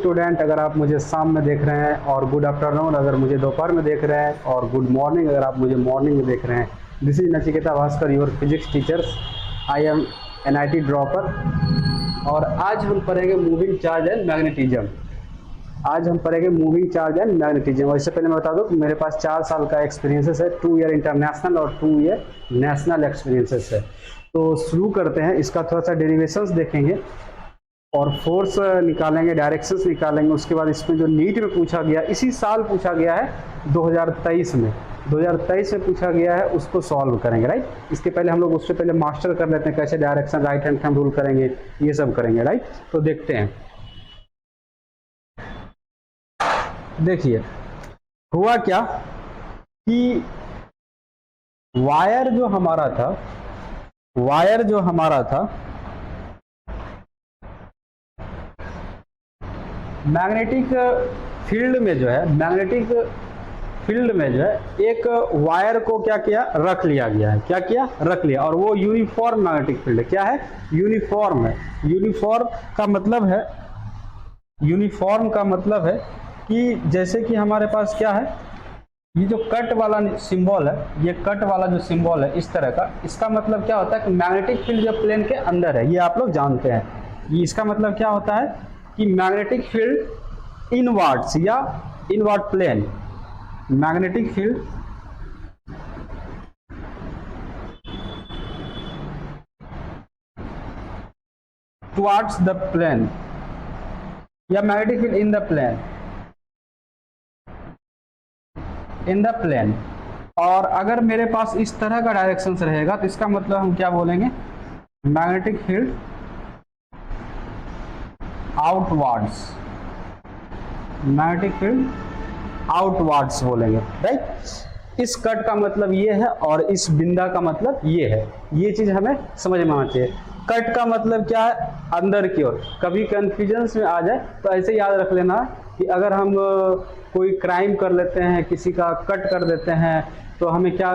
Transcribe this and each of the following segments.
Student अगर आप मुझे शाम में देख रहे हैं, और गुड आफ्टरनून अगर मुझे दोपहर में देख रहे हैं, और गुड मॉर्निंग अगर आप मुझे मॉर्निंग में देख रहे हैं। This is Nachiketa Bhaskar, your physics teachers. I am NIT dropper. और आज हम पढ़ेंगे मूविंग चार्ज एंड मैग्नेटिज्म। आज हम पढ़ेंगे मूविंग चार्ज एंड मैग्नेटिज्म। और इससे पहले मैं बता दूं कि मेरे पास 4 साल का एक्सपीरियंसेस है, 2 ईयर इंटरनेशनल और 2 ईयर नेशनल एक्सपीरियंसेस है। तो शुरू करते हैं। इसका थोड़ा सा डेरिवेशंस देखेंगे और फोर्स निकालेंगे, डायरेक्शंस निकालेंगे। उसके बाद इसमें जो नीट में पूछा गया, इसी साल पूछा गया है 2023 में, 2023 में पूछा गया है, उसको सॉल्व करेंगे। राइट, इसके पहले हम लोग उससे पहले मास्टर कर लेते हैं कैसे direction, right hand thumb rule करेंगे, ये सब करेंगे। राइट, तो देखते हैं। देखिए हुआ क्या कि वायर जो हमारा था मैग्नेटिक फील्ड में जो है, एक वायर को क्या किया, रख लिया गया है। क्या किया, रख लिया। और वो यूनिफॉर्म मैग्नेटिक फील्ड है। क्या है, यूनिफॉर्म है। यूनिफॉर्म का मतलब है कि जैसे कि हमारे पास क्या है, ये जो कट वाला सिंबल है, ये कट वाला जो सिंबल है इस तरह का, इसका मतलब क्या होता है कि मैग्नेटिक फील्ड जो प्लेन के अंदर है, ये आप लोग जानते हैं। ये इसका मतलब क्या होता है कि मैग्नेटिक फील्ड इनवर्ड्स या inward plane, magnetic field towards the plane या magnetic field in the plane. और अगर मेरे पास इस तरह का डायरेक्शन रहेगा तो इसका मतलब हम क्या बोलेंगे, magnetic field outwards, magnetic field outwards बोलेंगे। राइट, इस कट का मतलब ये है और इस बिंदा का मतलब ये है। ये चीज हमें समझ में आना चाहिए। कट का मतलब क्या है, अंदर की ओर। कभी कंफ्यूजन में आ जाए तो ऐसे याद रख लेना कि अगर हम कोई क्राइम कर लेते हैं, किसी का कट कर देते हैं, तो हमें क्या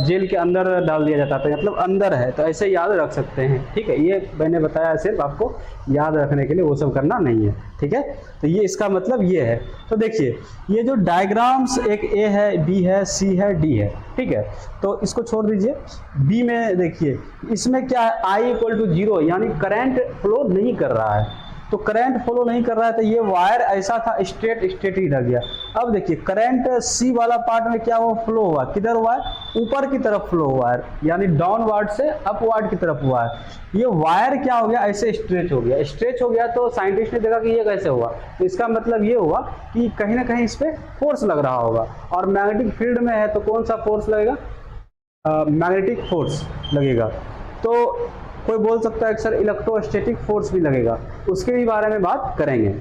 जेल के अंदर डाल दिया जाता है, मतलब अंदर है, तो ऐसे याद रख सकते हैं। ठीक है, ये मैंने बताया सिर्फ आपको याद रखने के लिए, वो सब करना नहीं है। ठीक है, तो ये इसका मतलब ये है। तो देखिए ये जो डायग्राम्स, एक ए है, बी है, सी है, डी है। ठीक है, तो इसको छोड़ दीजिए। बी में देखिए, इसमें क्या है, I = 0, यानी करंट फ्लो नहीं कर रहा है। तो करंट फ्लो नहीं कर रहा है, तो ये वायर ऐसा था, स्ट्रेट ही रह गया। अब देखिए करंट सी वाला पार्ट में क्या हुआ, फ्लो हुआ। किधर हुआ है, ऊपर की तरफ फ्लो हुआ है, यानी डाउनवर्ड से अपवर्ड की तरफ हुआ है। ये वायर क्या हो गया, ऐसे स्ट्रेच हो गया। तो साइंटिस्ट ने देखा कि ये कैसे हुआ, तो इसका मतलब ये हुआ कि कहीं ना कहीं इस पर फोर्स लग रहा होगा। और मैग्नेटिक फील्ड में है तो कौन सा फोर्स लगेगा, मैग्नेटिक फोर्स लगेगा। तो कोई बोल सकता है कि सर इलेक्ट्रोस्टैटिक फोर्स भी लगेगा, उसके भी बारे में बात करेंगे।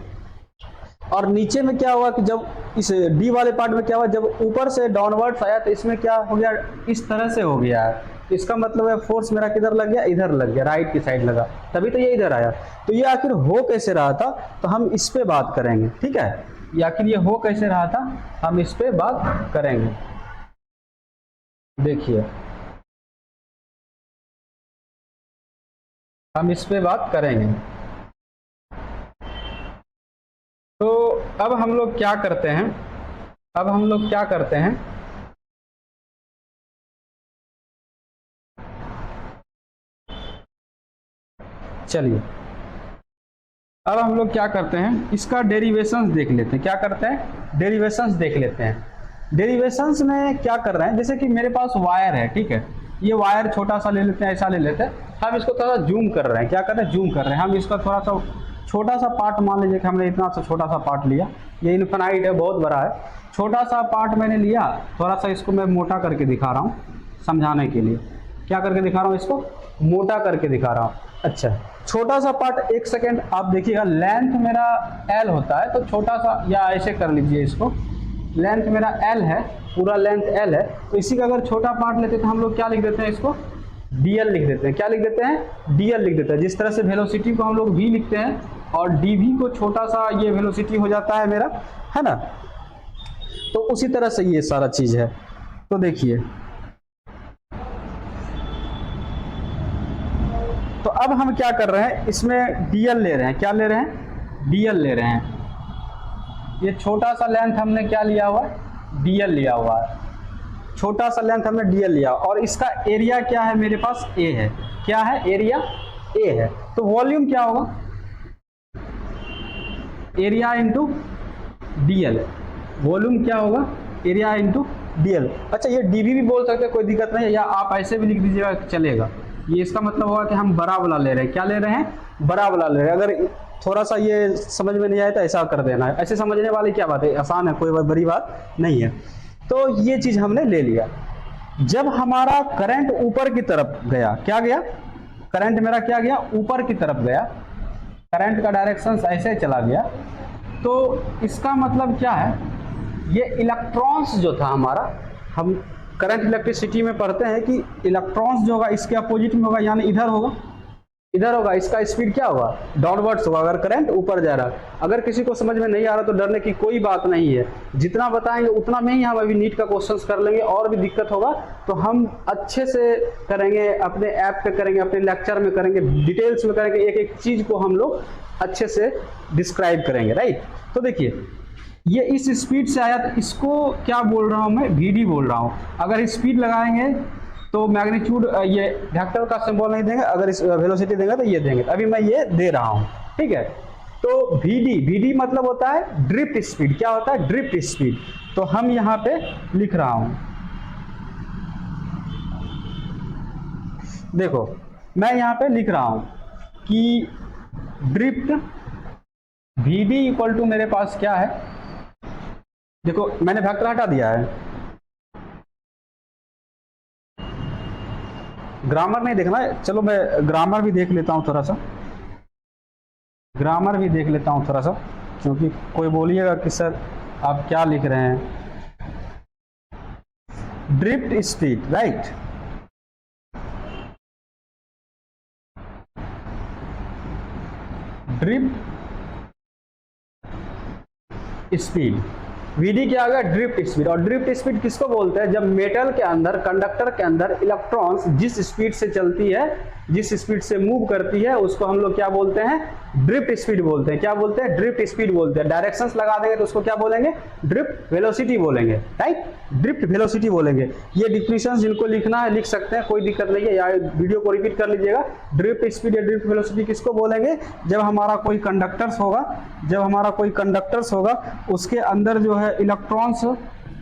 और नीचे में क्या हुआ कि जब इस डी वाले पार्ट में क्या हुआ, जब ऊपर से डाउनवर्ड्स आया तो इसमें क्या हो गया, इस तरह से हो गया है। इसका मतलब है फोर्स मेरा किधर लग गया, इधर लग गया, राइट की साइड लगा, तभी तो ये इधर आया। तो ये आखिर हो कैसे रहा था, तो हम इस पे बात करेंगे। ठीक है, आखिर ये हो कैसे रहा था, हम इस पे बात करेंगे। देखिए हम इस पे बात करेंगे। तो अब हम लोग क्या करते हैं, चलिए अब हम लोग क्या करते हैं, इसका डेरिवेशंस देख लेते हैं। क्या करते हैं, डेरिवेशंस देख लेते हैं। डेरिवेशंस में क्या कर रहे हैं, जैसे कि मेरे पास वायर है। ठीक है, ये वायर छोटा सा ले लेते हैं, ऐसा ले लेते हैं। हम इसको थोड़ा जूम कर रहे हैं। क्या कर रहे हैं, जूम कर रहे हैं। हम इसका थोड़ा सा छोटा सा पार्ट, मान लीजिए कि हमने इतना सा छोटा सा पार्ट लिया, ये इनफिनाइट है, बहुत बड़ा है। छोटा सा पार्ट मैंने लिया, थोड़ा सा इसको मैं मोटा करके दिखा रहा हूँ समझाने के लिए। क्या करके दिखा रहा हूँ, इसको मोटा करके दिखा रहा हूँ। अच्छा, छोटा सा पार्ट, 1 सेकेंड आप देखिएगा। लेंथ मेरा L होता है, तो छोटा सा, या ऐसे कर लीजिए इसको, लेंथ मेरा L है, पूरा लेंथ L है। तो इसी का अगर छोटा पार्ट लेते तो हम लोग क्या लिख देते हैं, इसको dl लिख देते हैं। क्या लिख देते हैं, dl लिख देते हैं। जिस तरह से वेलोसिटी को हम लोग v लिखते हैं और dv को छोटा सा ये वेलोसिटी हो जाता है मेरा, है ना। तो उसी तरह से ये सारा चीज है। तो देखिए, तो अब हम क्या कर रहे हैं, इसमें dl ले रहे हैं। क्या ले रहे हैं, dl ले रहे हैं। ये छोटा सा लेंथ हमने क्या लिया हुआ है, dl लिया हुआ है, छोटा सा लेंथ हमने dl लिया, और इसका एरिया क्या है मेरे पास, a है, क्या है, एरिया a है। तो वॉल्यूम क्या होगा, एरिया इंटू dl, वॉल्यूम क्या होगा, एरिया इंटू dl। अच्छा, ये dv भी बोल सकते हैं, कोई दिक्कत नहीं है, या आप ऐसे भी लिख दीजिएगा चलेगा। ये इसका मतलब होगा कि हम बड़ा वाला ले रहे हैं, क्या ले रहे हैं, बड़ा वाला ले रहे हैं। अगर थोड़ा सा ये समझ में नहीं आए तो ऐसा कर देना है, ऐसे समझने वाली क्या बात है, आसान है, कोई बड़ी बात नहीं है। तो ये चीज हमने ले लिया। जब हमारा करंट ऊपर की तरफ गया, क्या गया, करंट मेरा क्या गया, ऊपर की तरफ गया, करंट का डायरेक्शन ऐसे चला गया, तो इसका मतलब क्या है, ये इलेक्ट्रॉन्स जो था हमारा, हम करंट इलेक्ट्रिसिटी में पढ़ते हैं कि इलेक्ट्रॉन्स जो होगा इसके अपोजिट में होगा, यानी इधर होगा, इधर होगा, इसका स्पीड क्या होगा, डाउनवर्ड्स होगा, अगर करंट ऊपर जा रहा है। अगर किसी को समझ में नहीं आ रहा तो डरने की कोई बात नहीं है, जितना बताएंगे उतना में ही हम अभी नीट का क्वेश्चंस कर लेंगे, और भी दिक्कत होगा तो हम अच्छे से करेंगे, अपने ऐप पे करेंगे, अपने लेक्चर में करेंगे, डिटेल्स में करेंगे, एक एक चीज को हम लोग अच्छे से डिस्क्राइब करेंगे, राइट। तो देखिए, ये इस स्पीड से आया, तो इसको क्या बोल रहा हूं मैं, vd बोल रहा हूं। अगर स्पीड लगाएंगे तो मैग्नीट्यूड, ये वेक्टर का सिंबल नहीं देंगे, अगर इस वेलोसिटी देंगे तो ये देंगे, अभी मैं ये दे रहा हूं, ठीक है। तो vd मतलब होता है ड्रिफ्ट स्पीड, क्या होता है, ड्रिफ्ट स्पीड। तो हम यहां पे लिख रहा हूं, देखो मैं यहां पे लिख रहा हूं कि ड्रिफ्ट vd इक्वल टू मेरे पास क्या है, देखो मैंने वेक्टर हटा दिया है, ग्रामर नहीं देखना है, चलो मैं ग्रामर भी देख लेता हूं थोड़ा सा, ग्रामर भी देख लेता हूं थोड़ा सा, क्योंकि कोई बोलिएगा कि सर आप क्या लिख रहे हैं। Drift speed, right, drift speed, vd क्या आ गया, ड्रिफ्ट स्पीड। और ड्रिफ्ट स्पीड किसको बोलते हैं, जब मेटल के अंदर, कंडक्टर के अंदर इलेक्ट्रॉन्स जिस स्पीड से चलती है, जिस स्पीड से मूव करती है, उसको हम लोग क्या बोलते हैं, ड्रिफ्ट स्पीड बोलते हैं। क्या बोलते हैं, ड्रिफ्ट स्पीड बोलते हैं। डायरेक्शंस लगा देंगे तो उसको क्या बोलेंगे, ड्रिफ्ट वेलोसिटी बोलेंगे, राइट, ड्रिफ्ट वेलोसिटी बोलेंगे। ये डिफिनेशन जिनको लिखना है लिख सकते हैं, कोई दिक्कत नहीं है, या वीडियो को रिपीट कर लीजिएगा। ड्रिफ्ट स्पीड या ड्रिफ्ट वेलोसिटी किसको बोलेंगे, जब हमारा कोई कंडक्टर्स होगा, जब हमारा कोई कंडक्टर्स होगा, उसके अंदर जो है इलेक्ट्रॉन्स,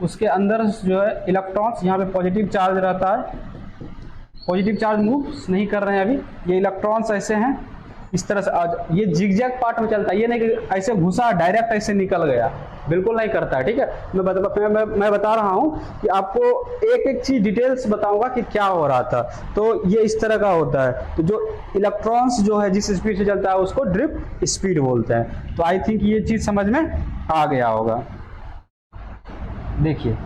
उसके अंदर जो है इलेक्ट्रॉन्स, यहाँ पे पॉजिटिव चार्ज रहता है, पॉजिटिव चार्ज मूव नहीं कर रहे हैं अभी, ये इलेक्ट्रॉन्स ऐसे हैं, इस तरह से आज ये जिगजैग पार्ट में चलता है, ये नहीं कि ऐसे घुसा डायरेक्ट ऐसे निकल गया, बिल्कुल नहीं करता है, ठीक है। मैं बता रहा हूं कि आपको एक एक चीज डिटेल्स बताऊंगा कि क्या हो रहा था। तो ये इस तरह का होता है, तो जो इलेक्ट्रॉन्स जो है जिस स्पीड से चलता है उसको ड्रिफ्ट स्पीड बोलते हैं। तो आई थिंक ये चीज समझ में आ गया होगा। देखिए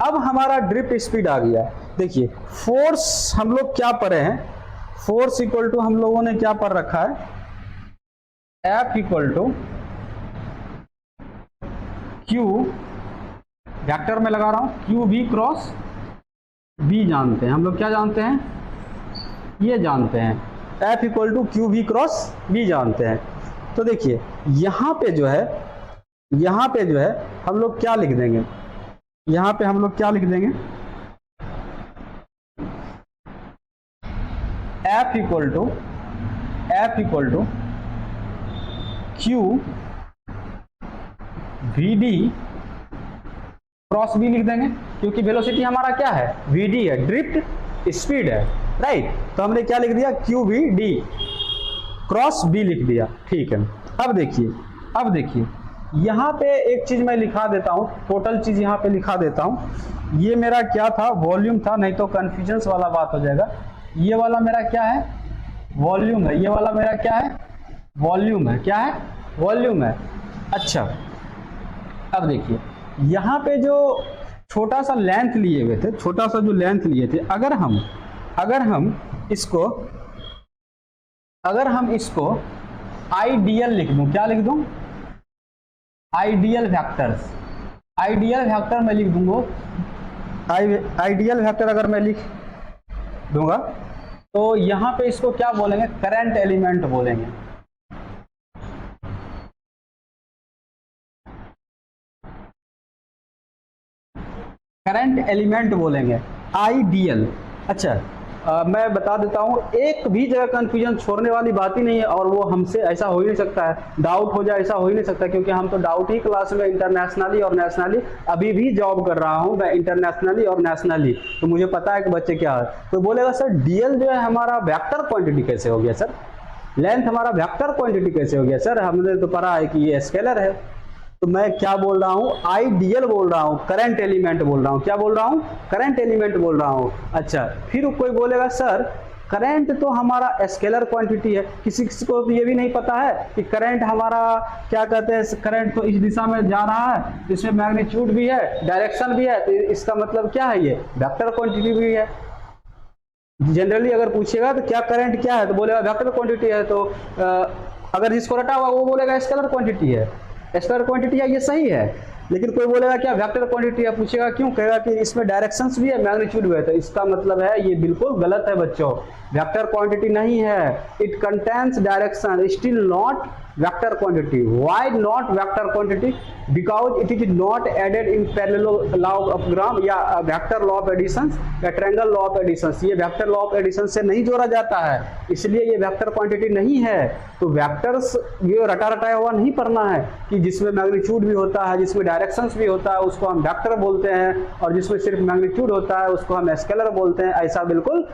अब हमारा ड्रिफ्ट स्पीड आ गया। देखिए फोर्स हम लोग क्या पढ़े हैं, फोर्स इक्वल टू हम लोगों ने क्या पढ़ रखा है, F equal to Q, vector में लगा रहा हूं, क्यू वी क्रॉस बी जानते हैं हम लोग, क्या जानते हैं, ये जानते हैं, F equal to Q V cross B जानते हैं। तो देखिए यहां पे जो है, यहां पे जो है हम लोग क्या लिख देंगे, यहां पे हम लोग क्या लिख देंगे, F equal to Q v d cross b लिख देंगे, क्योंकि वेलोसिटी हमारा क्या है, वी डी है, ड्रिफ्ट स्पीड है, राइट। तो हमने क्या लिख दिया, q v d cross b लिख दिया, ठीक है। अब देखिए यहाँ पे एक चीज मैं लिखा देता हूँ, टोटल चीज यहाँ पे लिखा देता हूँ। ये मेरा क्या था, वॉल्यूम था, नहीं तो कंफ्यूजन वाला बात हो जाएगा। ये वाला मेरा क्या है, वॉल्यूम है, ये वाला मेरा क्या है, वॉल्यूम है, क्या है, वॉल्यूम है। अच्छा अब देखिए यहाँ पे जो छोटा सा लेंथ लिए हुए थे, छोटा सा जो लेंथ लिए थे, अगर हम इसको आइडियल लिख दूं, क्या लिख दूं, आइडियल वेक्टर्स, आइडियल वेक्टर मैं लिख दूंगा, आइडियल वेक्टर अगर मैं लिख दूंगा तो यहां पे इसको क्या बोलेंगे, करंट एलिमेंट बोलेंगे, करंट एलिमेंट बोलेंगे, आइडियल। अच्छा मैं बता देता हूँ, एक भी जगह कंफ्यूजन छोड़ने वाली बात ही नहीं है, और वो हमसे ऐसा हो ही नहीं सकता है, डाउट हो जाए ऐसा हो ही नहीं सकता, क्योंकि हम तो डाउट ही क्लास में इंटरनेशनली और नेशनली अभी भी जॉब कर रहा हूँ मैं, इंटरनेशनली और नेशनली, तो मुझे पता है कि बच्चे क्या है। तो बोलेगा सर डीएल जो है हमारा वेक्टर क्वांटिटी कैसे हो गया सर, लेंथ हमारा वेक्टर क्वांटिटी कैसे हो गया सर, हमने तो पढ़ा है कि ये स्केलर है। तो मैं क्या बोल रहा हूँ, आइडियल बोल रहा हूँ, करंट एलिमेंट बोल रहा हूँ, क्या बोल रहा हूँ, करंट एलिमेंट बोल रहा हूँ। अच्छा फिर कोई बोलेगा सर करंट तो हमारा स्केलर क्वांटिटी है, किसी किसी को तो ये भी नहीं पता है कि करंट हमारा क्या कहते हैं, करंट तो इस दिशा में जा रहा है, इसमें मैग्नीट्यूड भी है, डायरेक्शन भी है, तो इसका मतलब क्या है, ये वेक्टर क्वांटिटी भी है। जनरली अगर पूछेगा तो क्या करंट क्या है, तो बोलेगा वेक्टर क्वांटिटी है, तो अगर जिसको रटा हुआ वो बोलेगा स्केलर क्वांटिटी है, स्केलर क्वांटिटी है, ये सही है। लेकिन कोई बोलेगा क्या वेक्टर क्वांटिटी है, पूछेगा क्यों, कहेगा कि इसमें डायरेक्शंस भी है, मैग्नीट्यूड भी है, तो इसका मतलब है ये बिल्कुल गलत है बच्चों, वेक्टर क्वांटिटी नहीं है, it contains direction, still not vector quantity. Why not vector quantity, because it is not added in parallel law of gram या वेक्टर लॉ ऑफ एडिशन या ट्रायंगल लॉ ऑफ एडिशन, ये vector law of addition से नहीं जोड़ा जाता है, इसलिए ये वेक्टर क्वांटिटी नहीं है। तो वेक्टर्स ये रटा रटाया हुआ नहीं पढ़ना है कि जिसमें मैग्नीट्यूड भी होता है, जिसमें डायरेक्शंस भी होता है उसको हम वेक्टर बोलते हैं, और जिसमें सिर्फ मैग्नीट्यूड होता है उसको हम स्केलर बोलते हैं, ऐसा बिल्कुल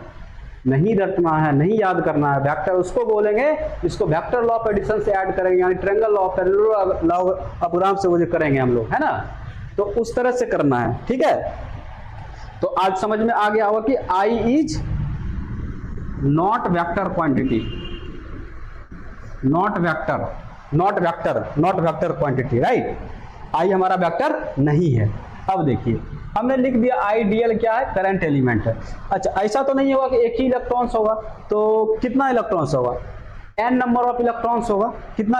नहीं रटना है, नहीं याद करना है। वेक्टर उसको बोलेंगे इसको वेक्टर लॉ ऑफ एडिशन से ऐड करेंगे, यानी triangle law of law of gram से वो जो करेंगे हम लोग, है ना, तो उस तरह से करना है, ठीक है। तो आज समझ में आ गया होगा कि I is not vector quantity, not vector, not vector, not vector quantity, right. I हमारा वेक्टर नहीं है। अब देखिए हमने लिख दिया आइडियल क्या है, करंट एलिमेंट है। अच्छा ऐसा तो नहीं होगा कि एक ही इलेक्ट्रॉन्स होगा, तो कितना इलेक्ट्रॉन्स होगा, n नंबर ऑफ इलेक्ट्रॉन्स होगा, कितना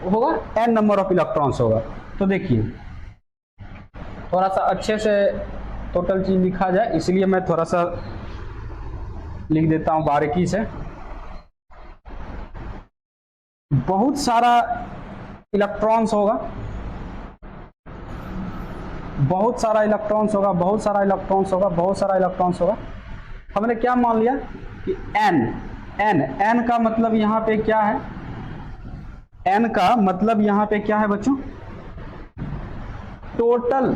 होगा, n नंबर ऑफ इलेक्ट्रॉन्स होगा। तो देखिए थोड़ा सा अच्छे से टोटल चीज लिखा जाए, इसलिए मैं थोड़ा सा लिख देता हूं बारीकी से। बहुत सारा इलेक्ट्रॉन्स होगा, बहुत सारा इलेक्ट्रॉन्स होगा, बहुत सारा इलेक्ट्रॉन्स होगा, बहुत सारा इलेक्ट्रॉन्स होगा। हमने क्या मान लिया कि n का मतलब यहाँ पे क्या है, n का मतलब यहाँ पे क्या है बच्चों, टोटल,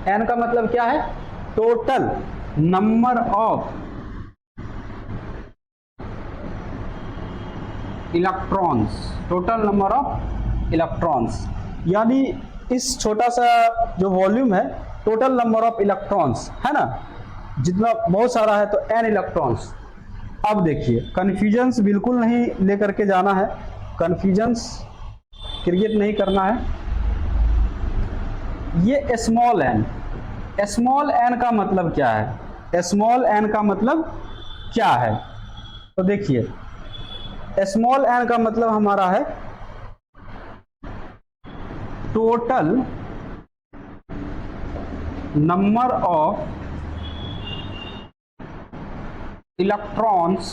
n का मतलब क्या है, total number of electrons, total number of electrons, यानी इस छोटा सा जो वॉल्यूम है टोटल नंबर ऑफ इलेक्ट्रॉन्स है ना, जितना बहुत सारा है तो n इलेक्ट्रॉन्स। अब देखिए कन्फ्यूजन्स बिल्कुल नहीं लेकर के जाना है, कन्फ्यूजन्स क्रिएट नहीं करना है। ये स्मॉल n, स्मॉल n का मतलब क्या है, स्मॉल n का मतलब क्या है, तो देखिए स्मॉल n का मतलब हमारा है total number of electrons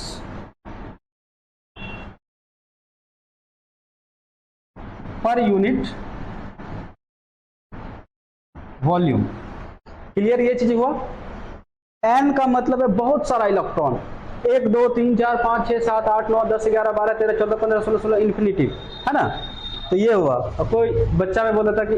per unit volume. Clear, ये चीज हुआ। n का मतलब है बहुत सारा इलेक्ट्रॉन, 1 2 3 4 5 6 7 8 9 10 11 12 13 14 15 16 16 इन्फिनिटी, है ना। तो ये हुआ। अब कोई बच्चा में बोला था कि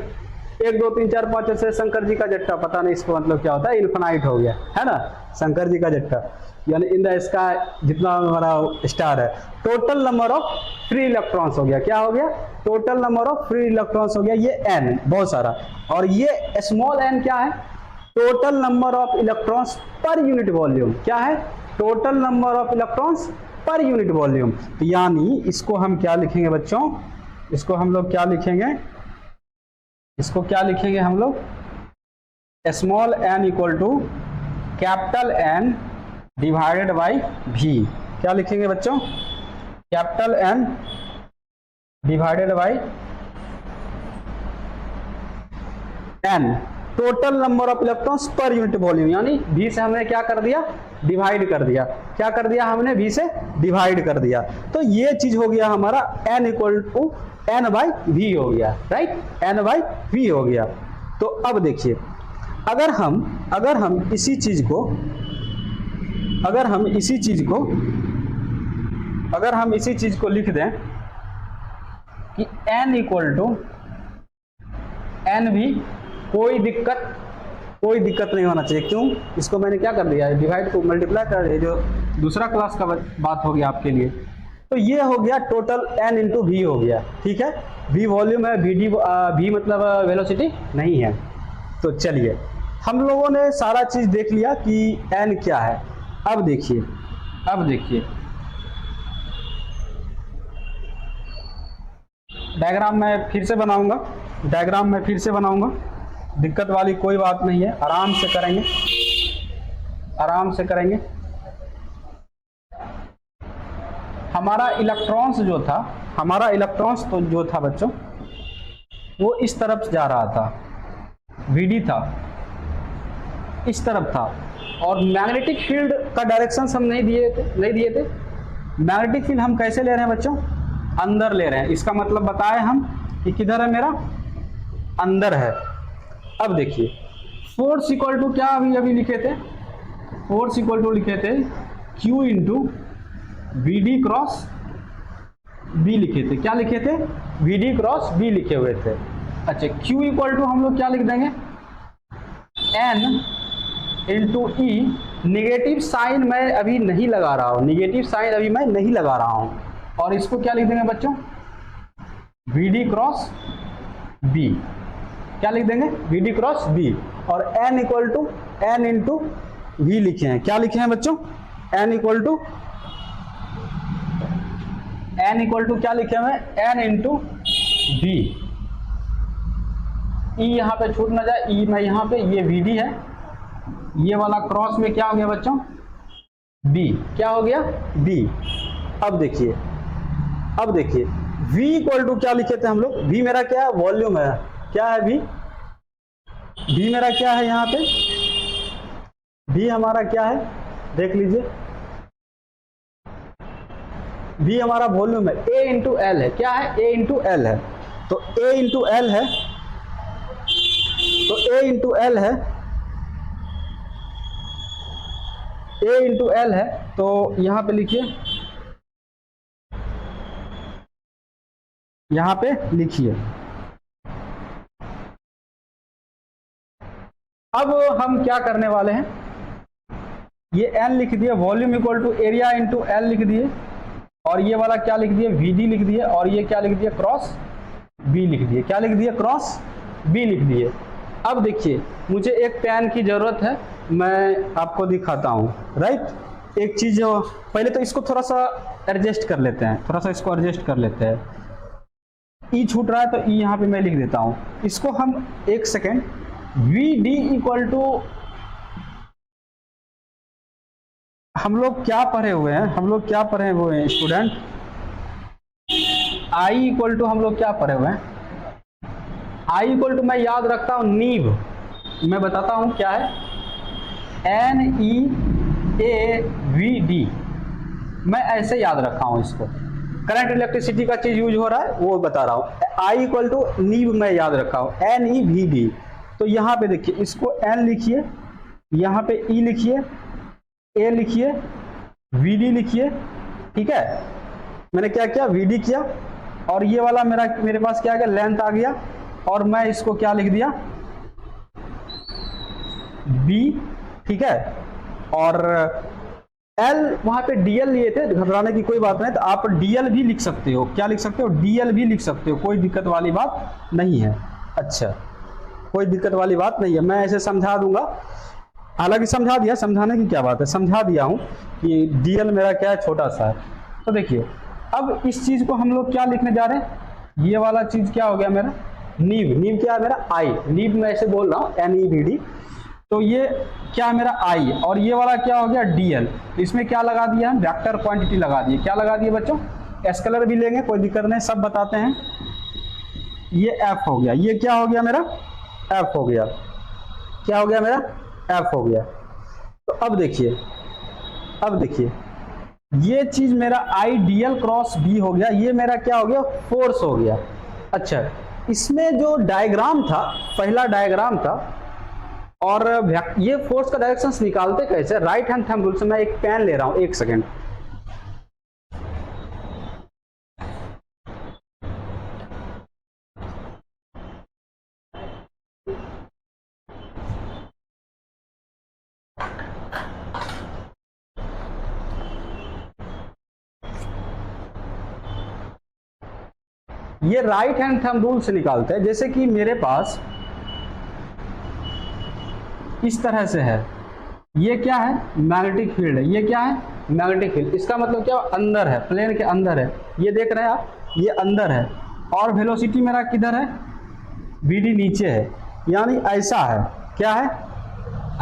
1 2 3 4 5 6 शंकर जी का जट्टा, पता नहीं इसको मतलब क्या होता है, इन्फिनाइट हो गया, है ना, शंकर जी का जट्टा, यानी इन द स्काई जितना हमारा स्टार है। Total number of free electrons हो गया, क्या हो गया, total number of free electrons हो गया, ये n बहुत सारा। और ये स्मॉल n क्या है, total number of electrons per unit volume, क्या है, total number of electrons per unit volume. तो यानी इसको हम क्या लिखेंगे बच्चों, इसको हम लोग क्या लिखेंगे, इसको क्या लिखेंगे हम लोग, small n equal to capital N divided by V। क्या लिखेंगे बच्चों, capital N divided by n, total number of electrons per unit volume, यानी V से हमने क्या कर दिया, डिवाइड कर दिया, क्या कर दिया हमने, V से डिवाइड कर दिया। तो ये चीज हो गया हमारा n equal to n by V हो गया, राइट, n बाई V हो गया। तो अब देखिए, अगर हम इसी चीज को लिख दें कि n इक्वल टू एन भी, कोई दिक्कत नहीं होना चाहिए। क्यों? इसको मैंने क्या कर दिया है, डिवाइड को मल्टीप्लाई कर दिया, जो दूसरा क्लास का बात हो गया आपके लिए। तो ये हो गया टोटल n इंटू वी हो गया, ठीक है। v वॉल्यूम है, v मतलब वेलोसिटी नहीं है। तो चलिए, हम लोगों ने सारा चीज देख लिया कि n क्या है। अब देखिए डायग्राम मैं फिर से बनाऊंगा, दिक्कत वाली कोई बात नहीं है, आराम से करेंगे। हमारा इलेक्ट्रॉन्स जो था बच्चों, वो इस तरफ जा रहा था, VD था, इस तरफ था। और मैग्नेटिक फील्ड का डायरेक्शन हम नहीं दिए थे। मैग्नेटिक फील्ड हम कैसे ले रहे हैं बच्चों? अंदर ले रहे हैं। इसका मतलब बताए हम कि किधर है मेरा, अंदर है। अब देखिए, फोर्स इक्वल टू क्या अभी लिखे थे, फोर्स इक्वल टू लिखे थे Q into VD cross B लिखे थे। क्या लिखे थे? VD क्रॉस B लिखे हुए थे। अच्छा, Q इक्वल टू हम लोग क्या लिख देंगे, N into E। Negative sign मैं अभी नहीं लगा रहा हूं, और इसको क्या लिख देंगे बच्चों, VD क्रॉस B। क्या लिख देंगे? VD cross B। और N equal to N into V लिखे हैं। क्या लिखे हैं बच्चों? N इक्वल टू क्या लिखे हैं? N into V। E यहाँ पे छूट ना जाए, E मैं यहाँ पे, ये VD है, ये वाला क्रॉस में क्या हो गया बच्चों, B। क्या हो गया? B। अब देखिए V इक्वल टू क्या लिखे थे हम लोग, V मेरा क्या है, वॉल्यूम है। क्या है V मेरा क्या है, यहाँ पे V हमारा क्या है, देख लीजिए, V हमारा वॉल्यूम है, A इंटू एल है। क्या है? A इंटू एल है। तो A इंटू एल है, तो यहां पे लिखिए, अब हम क्या करने वाले हैं, ये n लिख दिए, volume equal to area into l लिख दिए, और ये वाला क्या लिख दिए, VD लिख दिए, और ये क्या लिख दिए, क्रॉस B लिख दिए। क्या लिख दिए? क्रॉस B लिख दिए। अब देखिए, मुझे एक पेन की जरूरत है, मैं आपको दिखाता हूं, राइट। एक चीज, पहले तो इसको थोड़ा सा एडजस्ट कर लेते हैं, E छूट रहा है तो E यहाँ पे मैं लिख देता हूं। इसको हम एक सेकेंड, VD इक्वल टू, हम लोग क्या पढ़े हुए हैं स्टूडेंट, I इक्वल टू हम लोग क्या पढ़े हुए हैं, I इक्वल टू मैं याद रखता हूं नीव, मैं बताता हूं क्या है, NEAVD, मैं ऐसे याद रखा हूं इसको। करंट इलेक्ट्रिसिटी का चीज यूज हो रहा है वो बता रहा हूं। I इक्वल टू नीव मैं याद रखा हूं, NEVD। तो यहाँ पे देखिए, इसको N लिखिए, यहाँ पे E लिखिए, A लिखिए, VD लिखिए, ठीक है। मैंने क्या किया, VD किया, और ये वाला मेरे पास क्या आ गया, लेंथ आ गया, और मैं इसको क्या लिख दिया, B, ठीक है। और L वहां पे DL लिए थे, घबराने की कोई बात नहीं, तो आप DL भी लिख सकते हो। क्या लिख सकते हो? DL भी लिख सकते हो, कोई दिक्कत वाली बात नहीं है। अच्छा, कोई दिक्कत वाली बात नहीं है, मैं ऐसे समझा दूंगा। हालांकि समझा दिया, समझाने की क्या बात है, समझा दिया हूं कि DL मेरा क्या है, छोटा सा है। तो देखिए, अब इस चीज को हम लोग क्या लिखने जा रहे हैं, ये वाला चीज क्या हो गया मेरा, नीव क्या है मेरा, I, नीव मैं ऐसे बोल रहा हूँ, NEVD। तो ये क्या है मेरा I, और ये वाला क्या हो गया, DL। तो इसमें क्या लगा दिया हम, वेक्टर क्वांटिटी लगा दिए। क्या लगा दिए बच्चों, स्केलर भी लेंगे, कोई दिक्कत नहीं, सब बताते हैं। ये F हो गया, ये क्या हो गया मेरा, F हो गया। क्या हो गया मेरा, F हो गया। तो अब देखिए, ये चीज मेरा I DL क्रॉस B हो गया, ये मेरा क्या हो गया, फोर्स हो गया। अच्छा, इसमें जो डायग्राम था, पहला डायग्राम था, और ये फोर्स का डायरेक्शंस निकालते कैसे, राइट हैंड थंब रूल से। मैं एक पेन ले रहा हूं, एक सेकेंड। ये राइट हैंड थंब रूल से निकालते हैं। जैसे कि मेरे पास इस तरह से है, ये क्या है, मैग्नेटिक फील्ड है, ये क्या है, मैग्नेटिक फील्ड। इसका मतलब क्या, अंदर है, प्लेन के अंदर है, ये देख रहे हैं आप, ये अंदर है, और वेलोसिटी मेरा किधर है, vd नीचे है, यानी ऐसा है, क्या है,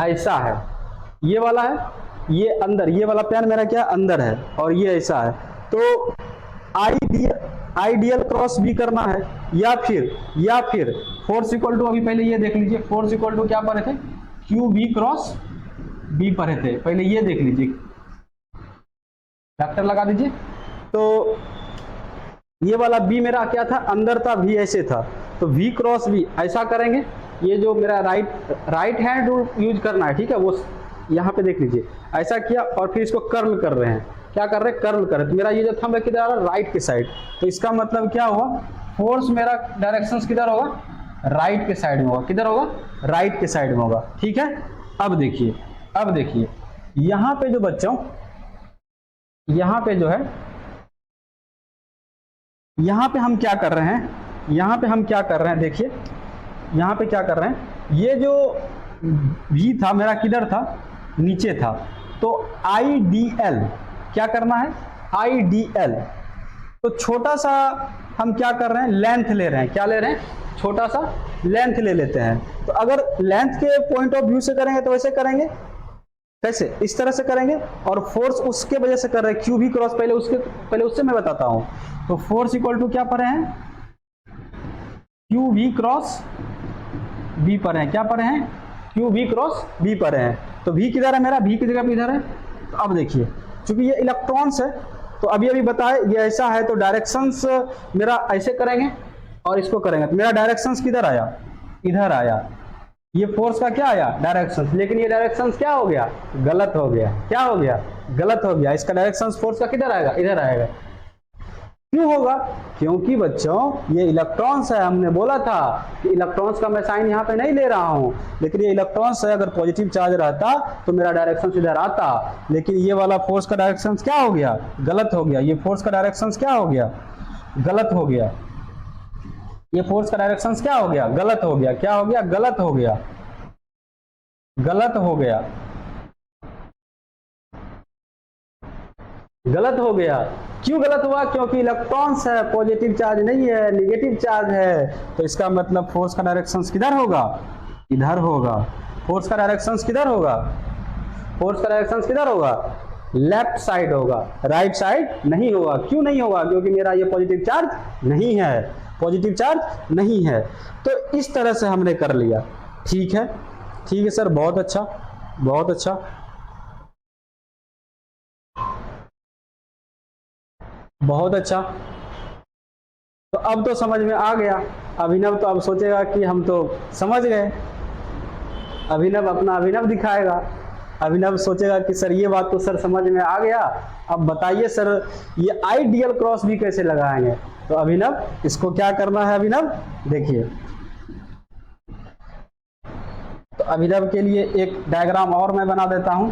ऐसा है, ये वाला है, ये अंदर, ये वाला पेन मेरा क्या अंदर है, और ये ऐसा है। तो आइडियल क्रॉस बी करना है, या फिर फोर्स इक्वल टू, अभी पहले ये देख लीजिए, फोर्स इक्वल टू क्या पढ़े थे, क्यू बी क्रॉस बी पढ़े थे, पहले ये देख लीजिए, वेक्टर लगा दीजिए। तो ये वाला बी मेरा क्या था, अंदर था, वी ऐसे था, तो वी क्रॉस बी ऐसा करेंगे। ये जो मेरा राइट हैंड रूल यूज करना है, ठीक है, वो यहाँ पे देख लीजिए, ऐसा किया, और फिर इसको कर्ल कर रहे हैं, क्या कर रहे हैं, कर्ल कर रहे हैं। तो मेरा ये जो थंब है किधर आ रहा है, राइट के साइड, तो इसका मतलब क्या हुआ, फोर्स मेरा डायरेक्शंस किधर होगा, राइट के साइड में होगा, किधर होगा, राइट के साइड में होगा, ठीक है। अब देखिए यहाँ पे जो बच्चों, यहाँ पे जो है, यहाँ पे हम क्या कर रहे हैं, यहाँ पे हम क्या कर रहे हैं, देखिए यहाँ पे क्या कर रहे हैं, ये जो भी था मेरा किधर था, नीचे था, तो आईडीएल क्या करना है, आईडीएल, तो छोटा सा हम क्या कर रहे हैं, लेंथ ले रहे हैं, क्या ले रहे हैं, छोटा सा लेंथ ले लेते हैं। तो अगर लेंथ के पॉइंट ऑफ व्यू से करेंगे तो वैसे करेंगे, कैसे, इस तरह से करेंगे, और फोर्स उसके वजह से कर रहे हैं, क्यू भी क्रॉस, पहले उससे मैं बताता हूं। तो फोर्स इक्वल टू क्या पढ़े हैं, क्यू भी क्रॉस बी पर है, क्या पर है, क्यू भी क्रॉस बी पर है। तो भी किधर है मेरा, भी की जगह पे इधर है। तो अब देखिए, चूंकि ये इलेक्ट्रॉन्स है, तो अभी बताए ये ऐसा है, तो डायरेक्शंस मेरा ऐसे करेंगे और इसको करेंगे, तो मेरा डायरेक्शंस किधर आया, इधर आया, ये फोर्स का क्या आया, डायरेक्शंस, लेकिन ये डायरेक्शंस क्या हो गया, गलत हो गया, क्या हो गया, गलत हो गया। इसका डायरेक्शंस फोर्स का किधर आएगा, इधर आएगा। क्यों होगा, क्योंकि बच्चों ये इलेक्ट्रॉन्स है, हमने बोला था कि इलेक्ट्रॉन्स का मैं साइन यहाँ पे नहीं ले रहा हूँ, लेकिन ये इलेक्ट्रॉन्स है, अगर पॉजिटिव चार्ज रहता तो मेरा डायरेक्शन इधर आता, लेकिन ये वाला फोर्स का डायरेक्शन क्या हो गया, गलत हो गया। ये फोर्स का डायरेक्शन क्या हो गया, गलत हो गया। ये फोर्स का डायरेक्शन क्या हो गया, गलत हो गया, क्या हो गया, गलत हो गया, गलत हो गया, गलत हो गया। क्यों गलत हुआ, क्योंकि इलेक्ट्रॉन्स है, पॉजिटिव चार्ज नहीं है, निगेटिव चार्ज है। तो इसका मतलब फोर्स का डायरेक्शन किधर होगा, इधर होगा। फोर्स का डायरेक्शन किधर होगा, फोर्स का डायरेक्शन किधर होगा, लेफ्ट साइड होगा, राइट साइड नहीं होगा। क्यों नहीं होगा, क्योंकि मेरा ये पॉजिटिव चार्ज नहीं है, पॉजिटिव चार्ज नहीं है। तो इस तरह से हमने कर लिया, ठीक है, ठीक है सर, बहुत अच्छा, बहुत अच्छा, बहुत अच्छा। तो अब तो समझ में आ गया। अभिनव तो अब सोचेगा कि हम तो समझ गए, अभिनव अपना अभिनव दिखाएगा, अभिनव सोचेगा कि सर ये बात तो सर समझ में आ गया, अब बताइए सर ये आइडियल क्रॉस भी कैसे लगाएंगे। तो अभिनव इसको क्या करना है, अभिनव देखिए, तो अभिनव के लिए एक डायग्राम और मैं बना देता हूं,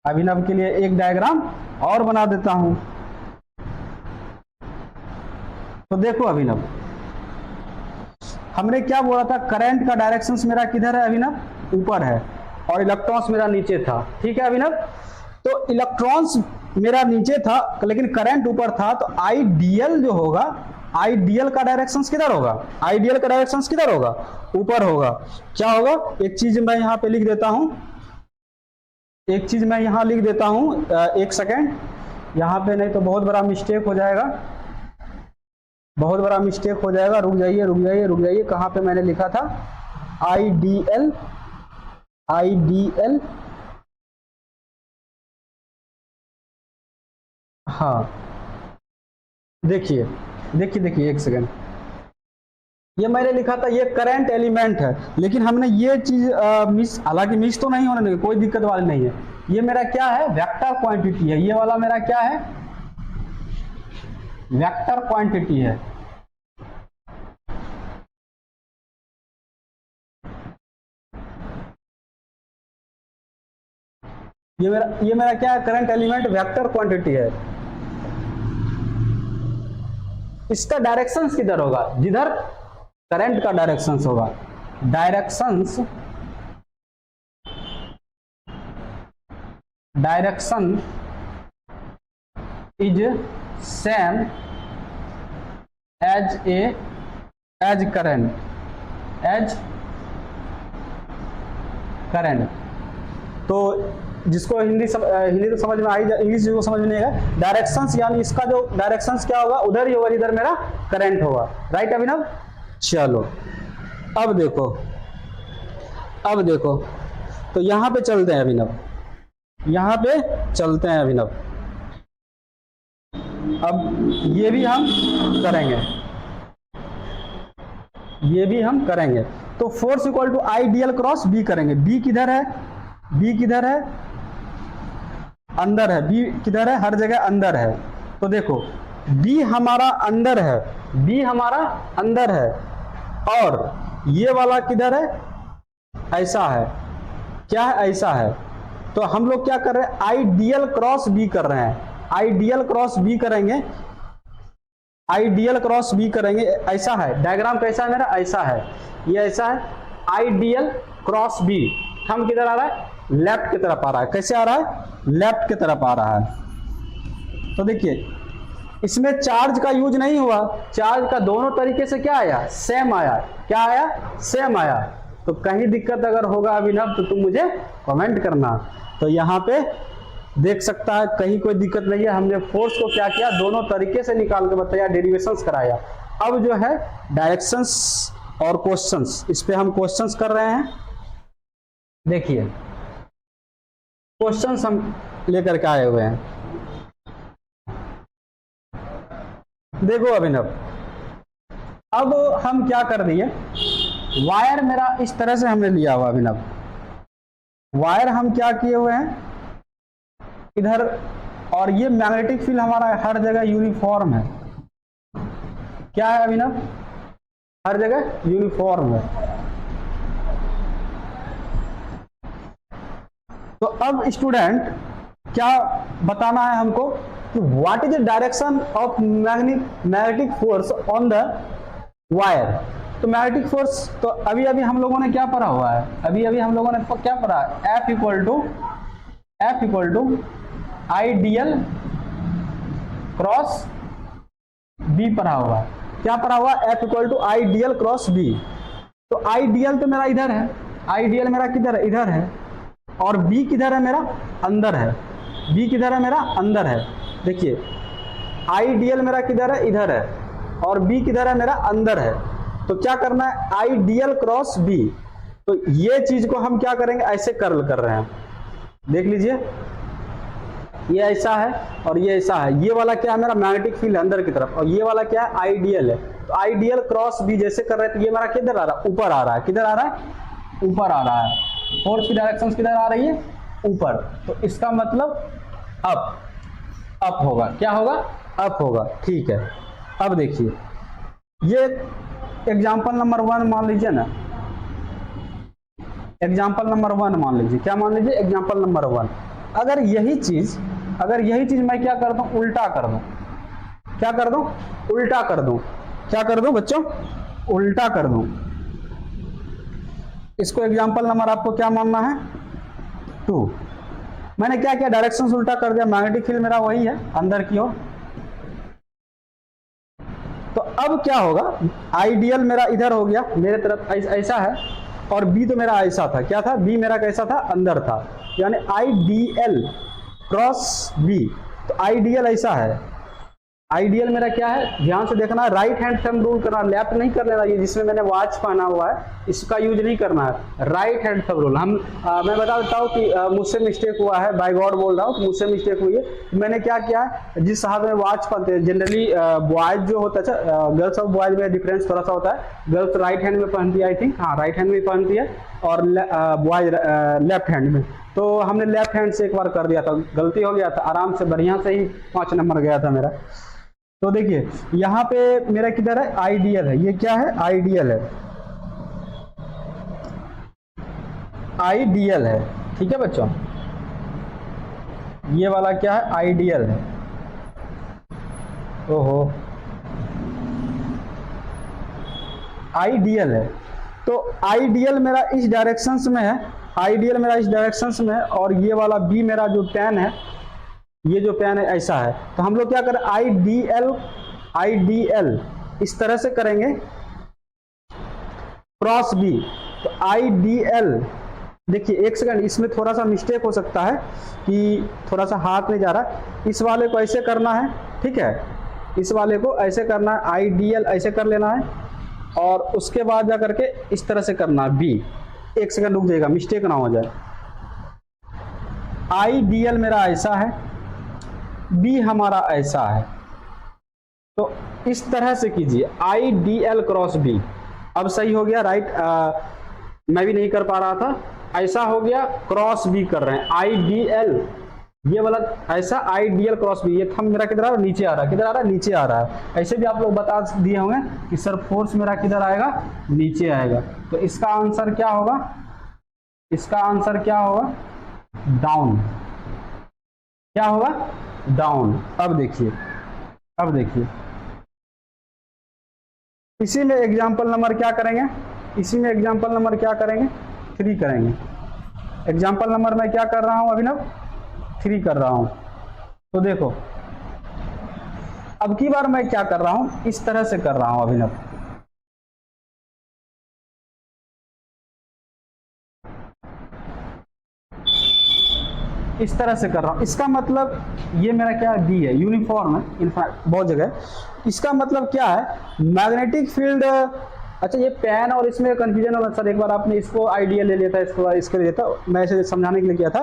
अभिनव के लिए एक डायग्राम और बना देता हूं। तो देखो अभिनव, हमने क्या बोला था, करंट का डायरेक्शन मेरा किधर है अभिनव, ऊपर है, और इलेक्ट्रॉन्स मेरा नीचे था, ठीक है अभिनव। तो इलेक्ट्रॉन्स मेरा नीचे था लेकिन करंट ऊपर था, तो आइडियल जो होगा, आइडियल का डायरेक्शन किधर होगा, आइडियल का डायरेक्शन किधर होगा, ऊपर होगा। क्या होगा, एक चीज मैं यहां पे लिख देता हूं, एक चीज मैं यहां लिख देता हूं, एक सेकेंड, यहां पे नहीं तो बहुत बड़ा मिस्टेक हो जाएगा, बहुत बड़ा मिस्टेक हो जाएगा। रुक जाइए रुक जाइए रुक जाइए, कहां पे मैंने लिखा था, आइडियल, आइडियल, हाँ देखिए देखिए देखिए, एक सेकेंड, ये मैंने लिखा था ये करंट एलिमेंट है, लेकिन हमने ये चीज मिस, हालांकि मिस तो नहीं होने देंगे, कोई दिक्कत वाली नहीं है। ये मेरा क्या है, वेक्टर क्वांटिटी है, ये वाला मेरा क्या है, वेक्टर क्वांटिटी है। ये मेरा क्या है, करंट एलिमेंट वेक्टर क्वांटिटी है। इसका डायरेक्शन किधर होगा, जिधर करंट का डायरेक्शन होगा। Direction is same as current. तो जिसको हिंदी तो समझ में आई, इंग्लिश जिसको समझ में नहीं आएगा, डायरेक्शंस यानी इसका जो डायरेक्शंस क्या होगा, उधर ही होगा जिधर मेरा करंट होगा। राइट अभिनव? चलो अब देखो तो यहां पे चलते हैं अभिनव, यहां पे चलते हैं अभिनव। अब ये भी हम करेंगे, तो force equal to i d l cross b करेंगे। बी किधर है, अंदर है। बी किधर है, हर जगह अंदर है। तो देखो बी हमारा अंदर है, और ये वाला किधर है, ऐसा है। क्या है, ऐसा है। तो हम लोग क्या कर रहे हैं, आईडीएल क्रॉस बी कर रहे हैं। आईडीएल क्रॉस बी करेंगे, ऐसा है। डायग्राम कैसा है मेरा, ऐसा है, ये ऐसा है। आईडीएल क्रॉस बी हम किधर आ रहा है, लेफ्ट की तरफ आ रहा है। कैसे आ रहा है, लेफ्ट की तरफ आ रहा है। तो देखिए इसमें चार्ज का यूज नहीं हुआ, चार्ज का दोनों तरीके से क्या आया, सेम आया। क्या आया, सेम आया। तो कहीं दिक्कत अगर होगा अभिनव तो तुम मुझे कमेंट करना। तो यहाँ पे देख सकता है कहीं कोई दिक्कत नहीं है। हमने फोर्स को क्या किया, दोनों तरीके से निकाल के बताया, डेरिवेशंस कराया। अब जो है डायरेक्शंस और क्वेश्चंस, इस पे हम क्वेश्चंस कर रहे हैं। देखिए क्वेश्चंस हम लेकर के आए हुए हैं। देखो अभिनव, अब हम क्या कर दिए, वायर मेरा इस तरह से हमने लिया हुआ अभिनव। वायर हम क्या किए हुए हैं इधर, और ये मैग्नेटिक फील्ड हमारा हर जगह यूनिफॉर्म है। क्या है अभिनव, हर जगह यूनिफॉर्म है। तो अब स्टूडेंट क्या बताना है हमको कि what is the direction of magnetic force on the wire. तो मैग्नेटिक फोर्स तो अभी हम लोगों ने क्या पढ़ा हुआ है, अभी हम लोगों ने क्या पढ़ा है, F equal to i d l cross b पढ़ा हुआ है। क्या पढ़ा हुआ, F equal to i d l cross b. तो आई डी एल तो मेरा इधर है, आई डी एल मेरा किधर है, इधर है, और बी किधर है मेरा, अंदर है। बी किधर है मेरा, अंदर है। देखिए आई डी एल मेरा किधर है, इधर है, और बी किधर है मेरा, अंदर है। तो क्या करना है, i d l cross b. तो ये चीज को हम क्या करेंगे, ऐसे कर्ल कर रहे हैं। देख लीजिए ये ऐसा है और ये ऐसा है। ये वाला क्या है मेरा, मैग्नेटिक फील्ड अंदर की तरफ, और ये वाला क्या है, आईडीएल है। तो आईडीएल क्रॉस बी जैसे कर रहे हैं तो ये मेरा किधर आ रहा है, ऊपर आ रहा है। किधर आ रहा है, ऊपर आ रहा है। फोर्स की डायरेक्शन किधर आ रही है, ऊपर। तो इसका मतलब अप होगा। क्या होगा, अप होगा। ठीक है, अब देखिए ये एग्जाम्पल नंबर 1 मान लीजिए ना, एग्जाम्पल नंबर 1 मान लीजिए। क्या मान लीजिए, एग्जाम्पल नंबर 1। अगर यही चीज मैं क्या कर दूं, उल्टा कर दूं। क्या कर दूं, उल्टा कर दूं। क्या कर दूं बच्चों, उल्टा कर दूं। इसको एग्जाम्पल नंबर आपको क्या मानना है, 2। मैंने क्या किया, डायरेक्शन उल्टा कर दिया। मैग्नेटिक फील्ड मेरा वही है, अंदर की ओर। तो अब क्या होगा, आईडीएल मेरा इधर हो गया, मेरे तरफ ऐसा है, और बी तो मेरा ऐसा था। क्या था, बी मेरा कैसा था, अंदर था। यानी आईडीएल क्रॉस बी। तो आईडीएल ऐसा है, आइडियल मेरा क्या है, ध्यान से देखना, राइट हैंड थंब रूल करना, लेफ्ट नहीं कर लेना। ये जिसमें मैंने वॉच पहना हुआ है इसका यूज नहीं करना है, राइट हैंड थंब रूल। मैं बता देता हूँ कि मुझसे मिस्टेक हुआ है, बाय गॉड बोल रहा हूँ, तो मुझसे मिस्टेक हुई है। मैंने क्या किया है, जिस हाथ में वॉच पहनते हैं जनरली बॉयज जो होता है, गर्ल्स और बॉयज में डिफरेंस थोड़ा सा होता है। गर्ल्स राइट हैंड में पहनती है, आई थिंक, हाँ राइट हैंड में पहनती है, और बॉयज लेफ्ट हैंड में। तो हमने लेफ्ट हैंड से एक बार कर दिया था, गलती हो गया था, आराम से बढ़िया से ही 5 नंबर गया था मेरा। तो देखिए यहाँ पे मेरा किधर है, आइडियल है, ये क्या है, आइडियल है, आइडियल है, ठीक है बच्चों, ये वाला क्या है, आइडियल है। ओहो, आइडियल है, तो आइडियल मेरा इस डायरेक्शन में है, आइडियल मेरा इस डायरेक्शन में है, और ये वाला बी मेरा जो पेन है, ये जो पेन है ऐसा है। तो हम लोग क्या करें, आइडियल, आइडियल इस तरह से करेंगे, क्रॉस बी, तो आइडियल। देखिए एक सेकंड, इसमें थोड़ा सा मिस्टेक हो सकता है कि थोड़ा सा हाथ में जा रहा है, इस वाले को ऐसे करना है, ठीक है, इस वाले को ऐसे करना है, आइडियल ऐसे कर लेना है, और उसके बाद जा करके इस तरह से करना है बी। एक सेकंड रुक जाएगा, मिस्टेक ना हो जाए। आइडियल मेरा ऐसा है, बी हमारा ऐसा है, तो इस तरह से कीजिए, आइडियल क्रॉस बी। अब सही हो गया, राइट, मैं भी नहीं कर पा रहा था, ऐसा हो गया, क्रॉस बी कर रहे हैं, आइडियल, ये वाला ऐसा, आइडियल क्रॉस बी। ये थंब मेरा किधर आ रहा है, नीचे आ रहा है, किधर आ रहा है, नीचे आ रहा है। ऐसे भी आप लोग बता दिए होंगे कि सर फोर्स मेरा किधर आएगा, नीचे आएगा। तो इसका आंसर क्या होगा, इसका आंसर क्या होगा, डाउन, क्या होगा, डाउन। अब देखिए, अब देखिए, इसी में एग्जाम्पल नंबर क्या करेंगे, इसी में एग्जाम्पल नंबर क्या करेंगे, 3 करेंगे। एग्जाम्पल नंबर मैं क्या कर रहा हूं अभिनव, 3 कर रहा हूं। तो देखो अब की बार मैं क्या कर रहा हूं, इस तरह से कर रहा हूं अभिनव, इस तरह से कर रहा हूं। इसका मतलब ये मेरा क्या बी है, यूनिफॉर्म है, इनफैक्ट बहुत जगह। इसका मतलब क्या है, मैग्नेटिक फील्ड। अच्छा ये पेन और इसमें कंफ्यूजन होगा सर, एक बार आपने इसको आइडिया ले लिया था, इसको इसके लिए था, मैं इसे समझाने के लिए किया था।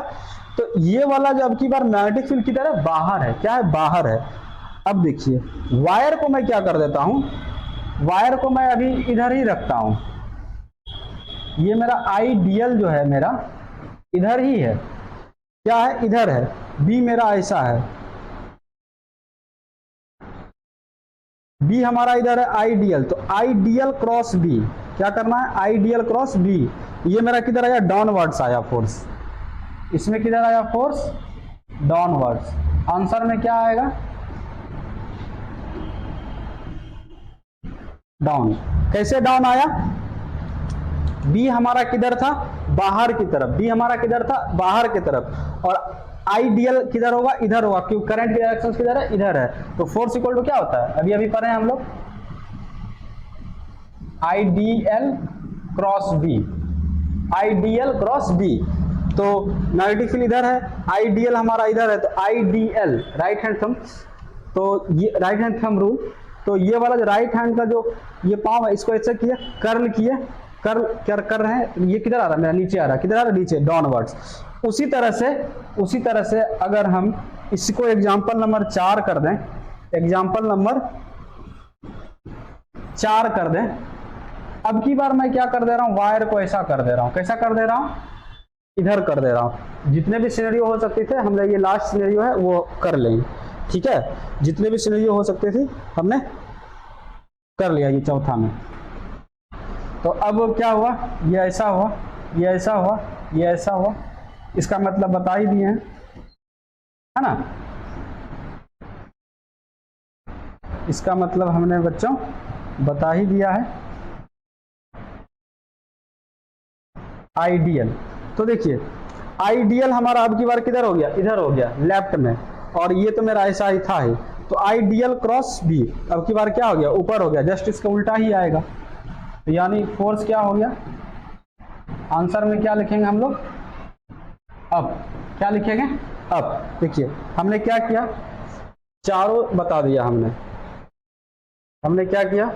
तो ये वाला जो अब की बार मैग्नेटिक फील्ड किधर है, बाहर है, क्या है, बाहर है। अब देखिए वायर को मैं क्या कर देता हूं, वायर को मैं अभी इधर ही रखता हूं, ये मेरा आइडियल जो है मेरा इधर ही है, क्या है, इधर है, बी मेरा ऐसा है, बी हमारा इधर है, आइडियल। तो आइडियल क्रॉस बी, क्या करना है, आइडियल क्रॉस बी। ये मेरा किधर आया, डाउनवर्ड्स आया फोर्स, इसमें किधर आया फोर्स, डाउनवर्ड्स। आंसर में क्या आएगा, डाउन। कैसे डाउन आया, बी हमारा किधर था, बाहर की तरफ, बी हमारा किधर था, बाहर की तरफ, और आइडियल किधर होगा, इधर होगा, क्योंकि करंट की डायरेक्शन किधर है, इधर है। तो फोर्स इक्वल टू क्या होता है, अभी अभी पढ़े हैं हम लोग, i d l cross b, i d l cross b. तो मैग्नेटिक फील्ड इधर है, आइडियल हमारा इधर है, तो आइडियल राइट हैंड थंब, तो ये राइट हैंड थंब रूल। तो ये वाला जो राइट हैंड का जो ये पाँव है, इसको ऐसे किया, कर्ल किए, कर्ल कर रहे हैं, ये किधर आ रहा है, मेरा नीचे आ रहा है, किधर आ रहा है, नीचे, डाउनवर्ड्स। उसी तरह से अगर हम इसको एग्जांपल नंबर 4 कर दें, एग्जांपल नंबर 4 कर दें। अब की बार मैं क्या कर दे रहा हूं, वायर को ऐसा कर दे रहा हूं, कैसा कर दे रहा हूं, इधर कर दे रहा हूं। जितने भी सिनेरियो हो सकते थे हमने, ये लास्ट सिनेरियो है वो कर लेंगे, ठीक है, जितने भी सिनेरियो हो सकते थे हमने कर लिया, ये चौथा में। तो अब क्या हुआ, ये ऐसा हुआ, ये ऐसा हुआ, ये ऐसा हुआ, इसका मतलब बता ही दिए हैं, है ना, इसका मतलब हमने बच्चों बता ही दिया है, आइडियल। तो देखिए आइडियल हमारा अब की बार किधर हो गया, इधर हो गया, लेफ्ट में, और ये तो मेरा ऐसा ही था ही। तो आइडियल क्रॉस बी अब की बार क्या हो गया, ऊपर हो गया, जस्ट इसका उल्टा ही आएगा। तो यानी फोर्स क्या हो गया, आंसर में क्या लिखेंगे हम लोग, अब क्या लिखेंगे, अब देखिए हमने क्या किया, चारों बता दिया हमने क्या किया,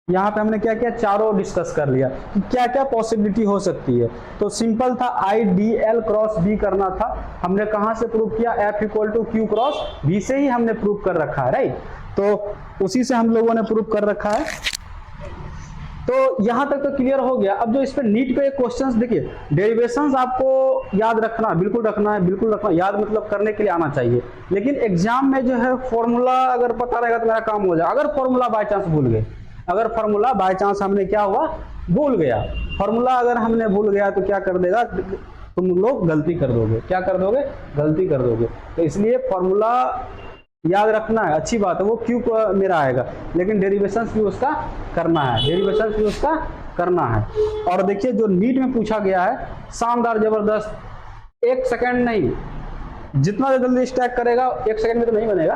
यहाँ पे हमने क्या किया, चारों डिस्कस कर लिया कि क्या क्या पॉसिबिलिटी हो सकती है। तो सिंपल था, i d l cross b करना था, हमने कहां से प्रूव किया, f equal to q cross b से ही हमने प्रूव कर रखा है, राइट। तो उसी से हम लोगों ने प्रूव कर रखा है। तो यहां तक तो क्लियर हो गया। अब जो इस पे नीट पे क्वेश्चंस देखिए, डेरिवेशंस आपको याद रखना, बिल्कुल रखना है, बिल्कुल रखना, याद मतलब करने के लिए आना चाहिए। लेकिन एग्जाम में जो है फॉर्मूला अगर पता रहेगा तो मेरा काम हो जाए। अगर फॉर्मूला बाय चांस भूल गए, अगर फॉर्मूला बाय चांस हमने क्या हुआ, भूल गया, फॉर्मूला अगर हमने भूल गया तो क्या कर देगा, तुम लोग गलती कर दोगे। क्या कर दोगे, गलती कर दोगे। तो इसलिए फॉर्मूला याद रखना है, अच्छी बात है, वो क्यू मेरा आएगा, लेकिन डेरिवेशन भी उसका करना है, डेरिवेशन भी उसका करना है। और देखिए जो नीट में पूछा गया है, शानदार जबरदस्त, 1 सेकंड नहीं, जितना जल्दी स्टैक करेगा 1 सेकंड में तो नहीं बनेगा,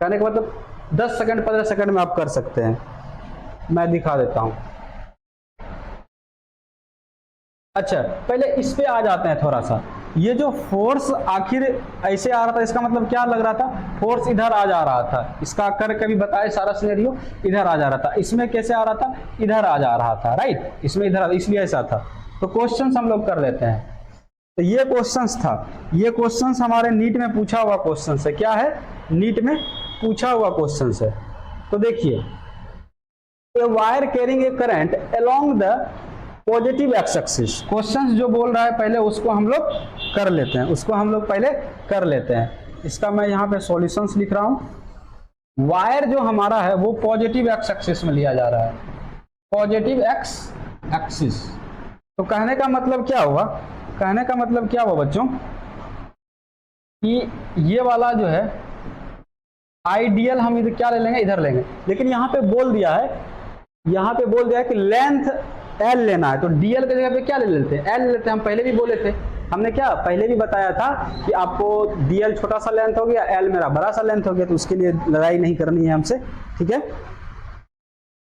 कहने का मतलब 10 सेकंड 15 सेकंड में आप कर सकते हैं। मैं दिखा देता हूं। अच्छा पहले इस पे आ जाते हैं थोड़ा सा। ये जो फोर्स आखिर ऐसे आ रहा था, इसका मतलब क्या लग रहा था, फोर्स इधर आ जा रहा था, इसका करके भी बताए सारा सिनेरियो, इधर आ जा रहा था। इसमें कैसे आ रहा था, इधर आ जा रहा था, राइट, इसमें इधर, इसलिए ऐसा था। तो क्वेश्चंस हम लोग कर लेते हैं। तो ये क्वेश्चंस था, ये क्वेश्चंस हमारे नीट में पूछा हुआ क्वेश्चंस है। क्या है, नीट में पूछा हुआ क्वेश्चंस है। तो देखिए, a wire carrying a current along the positive x axis, question जो बोल रहा है पहले उसको हम लोग कर लेते हैं, उसको हम लोग पहले कर लेते हैं। इसका मैं यहाँ पे सॉल्यूशंस लिख रहा हूं। वायर जो हमारा है वो पॉजिटिव एक्स एक्सिस में लिया जा रहा है, पॉजिटिव एक्स एक्सिस। तो कहने का मतलब क्या हुआ, कहने का मतलब क्या हुआ बच्चों, कि ये वाला जो है आइडियल हम इधर क्या ले लेंगे, इधर लेंगे। लेकिन यहाँ पे बोल दिया है, यहाँ पे बोल दिया है कि लेंथ एल लेना है, तो डीएल के जगह पे क्या ले लेते हैं, एल लेते हैं। हम पहले भी बोले थे, हमने क्या पहले भी बताया था कि आपको डीएल छोटा सा लेंथ हो गया, एल मेरा बड़ा सा लेंथ हो गया, तो उसके लिए लड़ाई नहीं करनी है हमसे, ठीक है।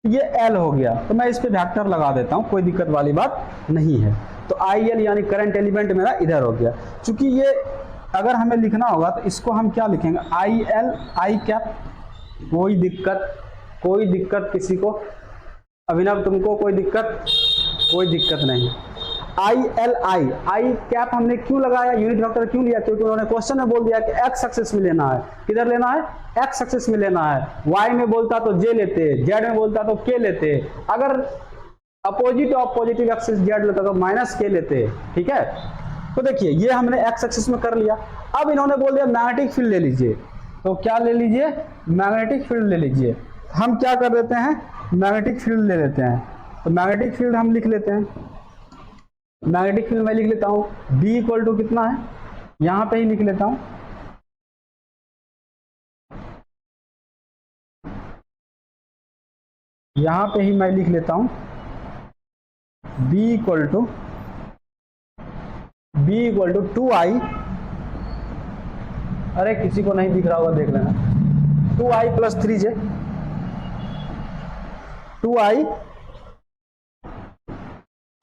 ये एल हो गया, तो मैं इस पे वेक्टर लगा देता हूँ, कोई दिक्कत वाली बात नहीं है। तो आई एल यानी करंट एलिमेंट मेरा इधर हो गया। चूंकि ये अगर हमें लिखना होगा तो इसको हम क्या लिखेंगे, आई एल आई कैप, कोई दिक्कत किसी को, अभिनव तुमको कोई दिक्कत नहीं। आई एल आई कैप हमने क्यों लगाया, यूनिट वेक्टर क्यों लिया, क्योंकि उन्होंने क्वेश्चन में बोल दिया कि एक्स एक्सिस में लेना है। किधर लेना है, एक्स एक्सिस में लेना है। वाई में बोलता तो जे लेते, जेड में बोलता तो के लेते, अगर opposite of positive axis Z लेता तो माइनस के लेते, ठीक है। तो देखिए ये हमने एक्स एक्सिस में कर लिया। अब इन्होंने बोल दिया मैग्नेटिक फील्ड ले लीजिए, तो क्या ले लीजिए, मैग्नेटिक फील्ड ले लीजिए। हम क्या कर देते हैं, मैग्नेटिक फील्ड ले लेते हैं। तो मैग्नेटिक फील्ड हम लिख लेते हैं, मैग्नेटिक फील्ड मैं लिख लेता हूं, B इक्वल टू कितना है, यहां पे ही लिख लेता हूं, यहां पे ही मैं लिख लेता हूं, B इक्वल टू 2i, अरे किसी को नहीं दिख रहा होगा देख लेना, 2i plus 3j,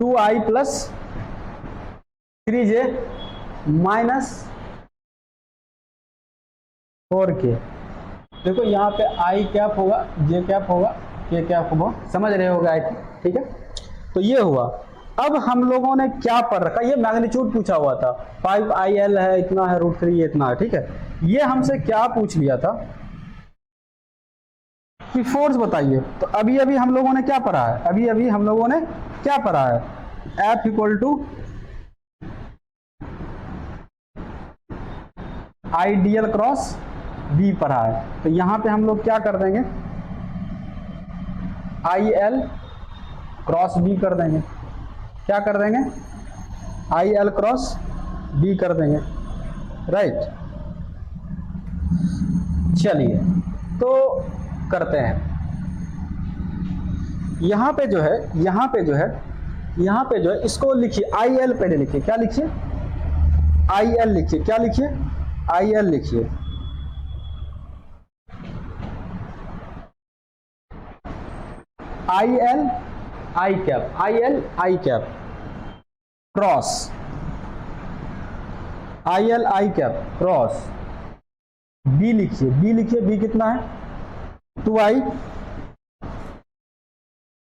2i plus 3j minus 4k। देखो यहाँ पे आई कैप होगा, जे कैप होगा, के कैप होगा, समझ रहे होगा, ठीक है। तो ये हुआ। अब हम लोगों ने क्या पढ़ रखा, ये मैग्नीट्यूड पूछा हुआ था, 5IL है, इतना है, √3 ये इतना है, ठीक है। ये हमसे क्या पूछ लिया था कि फोर्स बताइए। तो अभी अभी हम लोगों ने क्या पढ़ा है, अभी अभी हम लोगों ने क्या पढ़ा है, F equal to i d l cross B पढ़ा है। तो यहां पे हम लोग क्या कर देंगे, IL क्रॉस B कर देंगे, क्या कर देंगे, IL क्रॉस B कर देंगे, राइट। चलिए तो करते हैं। यहां पे जो है इसको लिखिए, IL पहले लिखिए, क्या लिखिए, IL लिखिए, क्या लिखिए, IL लिखिए। IL i cap, IL i cap cross i l i cap cross b लिखिए, बी लिखिए, बी कितना है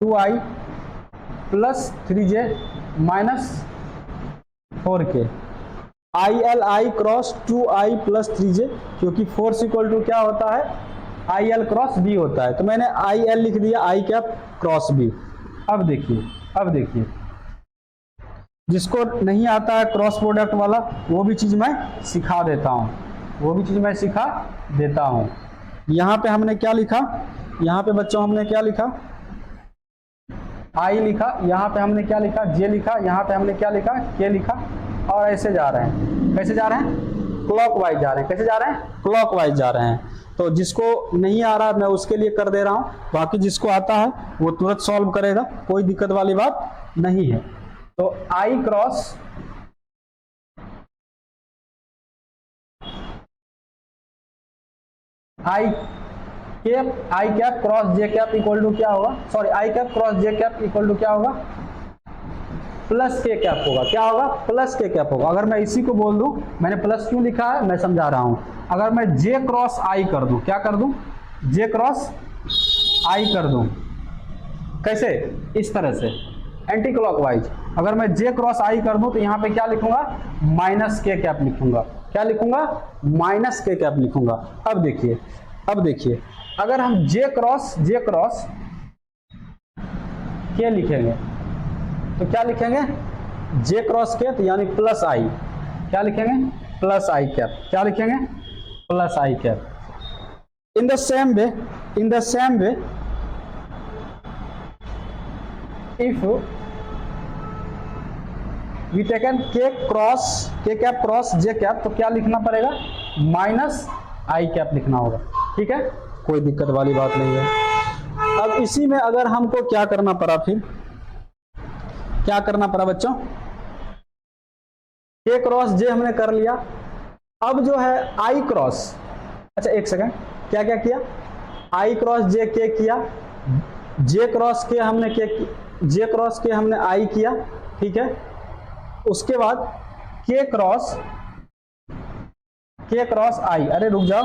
2i plus 3j minus 4k, i l i cross 2i plus 3j, क्योंकि फोर्स इक्वल टू क्या होता है I L cross B होता है, तो मैंने आई एल लिख दिया आई कैप क्रॉस बी। अब देखिए जिसको नहीं आता है क्रॉस प्रोडक्ट वाला वो भी चीज मैं सिखा देता हूं, यहाँ पे हमने क्या लिखा, यहाँ पे बच्चों हमने क्या लिखा आई लिखा, यहाँ पे हमने क्या लिखा जे लिखा, यहाँ पे हमने क्या लिखा के लिखा, और ऐसे जा रहे हैं, कैसे जा रहे हैं क्लॉकवाइज जा रहे हैं, कैसे जा रहे हैं क्लॉकवाइज जा रहे हैं। तो जिसको नहीं आ रहा मैं उसके लिए कर दे रहा हूं, बाकी जिसको आता है वो तुरंत सॉल्व करेगा, कोई दिक्कत वाली बात नहीं है। तो i cross i cap cross j cap equal to क्या होगा, sorry i cap cross j cap equal to क्या होगा प्लस के कैप होगा, क्या होगा प्लस के कैप होगा। अगर मैं इसी को बोल दूं, मैंने प्लस क्यों लिखा है मैं समझा रहा हूं, अगर मैं जे क्रॉस आई कर दूं, क्या कर दूं जे क्रॉस आई कर दूं, कैसे इस तरह से एंटी क्लॉकवाइज, अगर मैं जे क्रॉस आई कर दूं तो यहां पे क्या लिखूंगा माइनस के कैप लिखूंगा, क्या लिखूंगा माइनस के कैप लिखूंगा। अब देखिए अगर हम जे क्रॉस के लिखेंगे तो क्या लिखेंगे जे क्रॉस के, तो यानी प्लस आई, क्या लिखेंगे प्लस आई कैप, क्या लिखेंगे plus i cap. In the same way if we taken k cap cross j cap, तो क्या लिखना पड़ेगा माइनस आई कैप लिखना होगा, ठीक है, कोई दिक्कत वाली बात नहीं है। अब इसी में अगर हमको क्या करना पड़ा, फिर क्या करना पड़ा बच्चों, के क्रॉस जे हमने कर लिया, अब जो है आई क्रॉस, अच्छा एक सेकंड, क्या क्या किया आई क्रॉस जे के किया, जे क्रॉस के हमने आई किया, ठीक है, उसके बाद के क्रॉस आई, अरे रुक जाओ,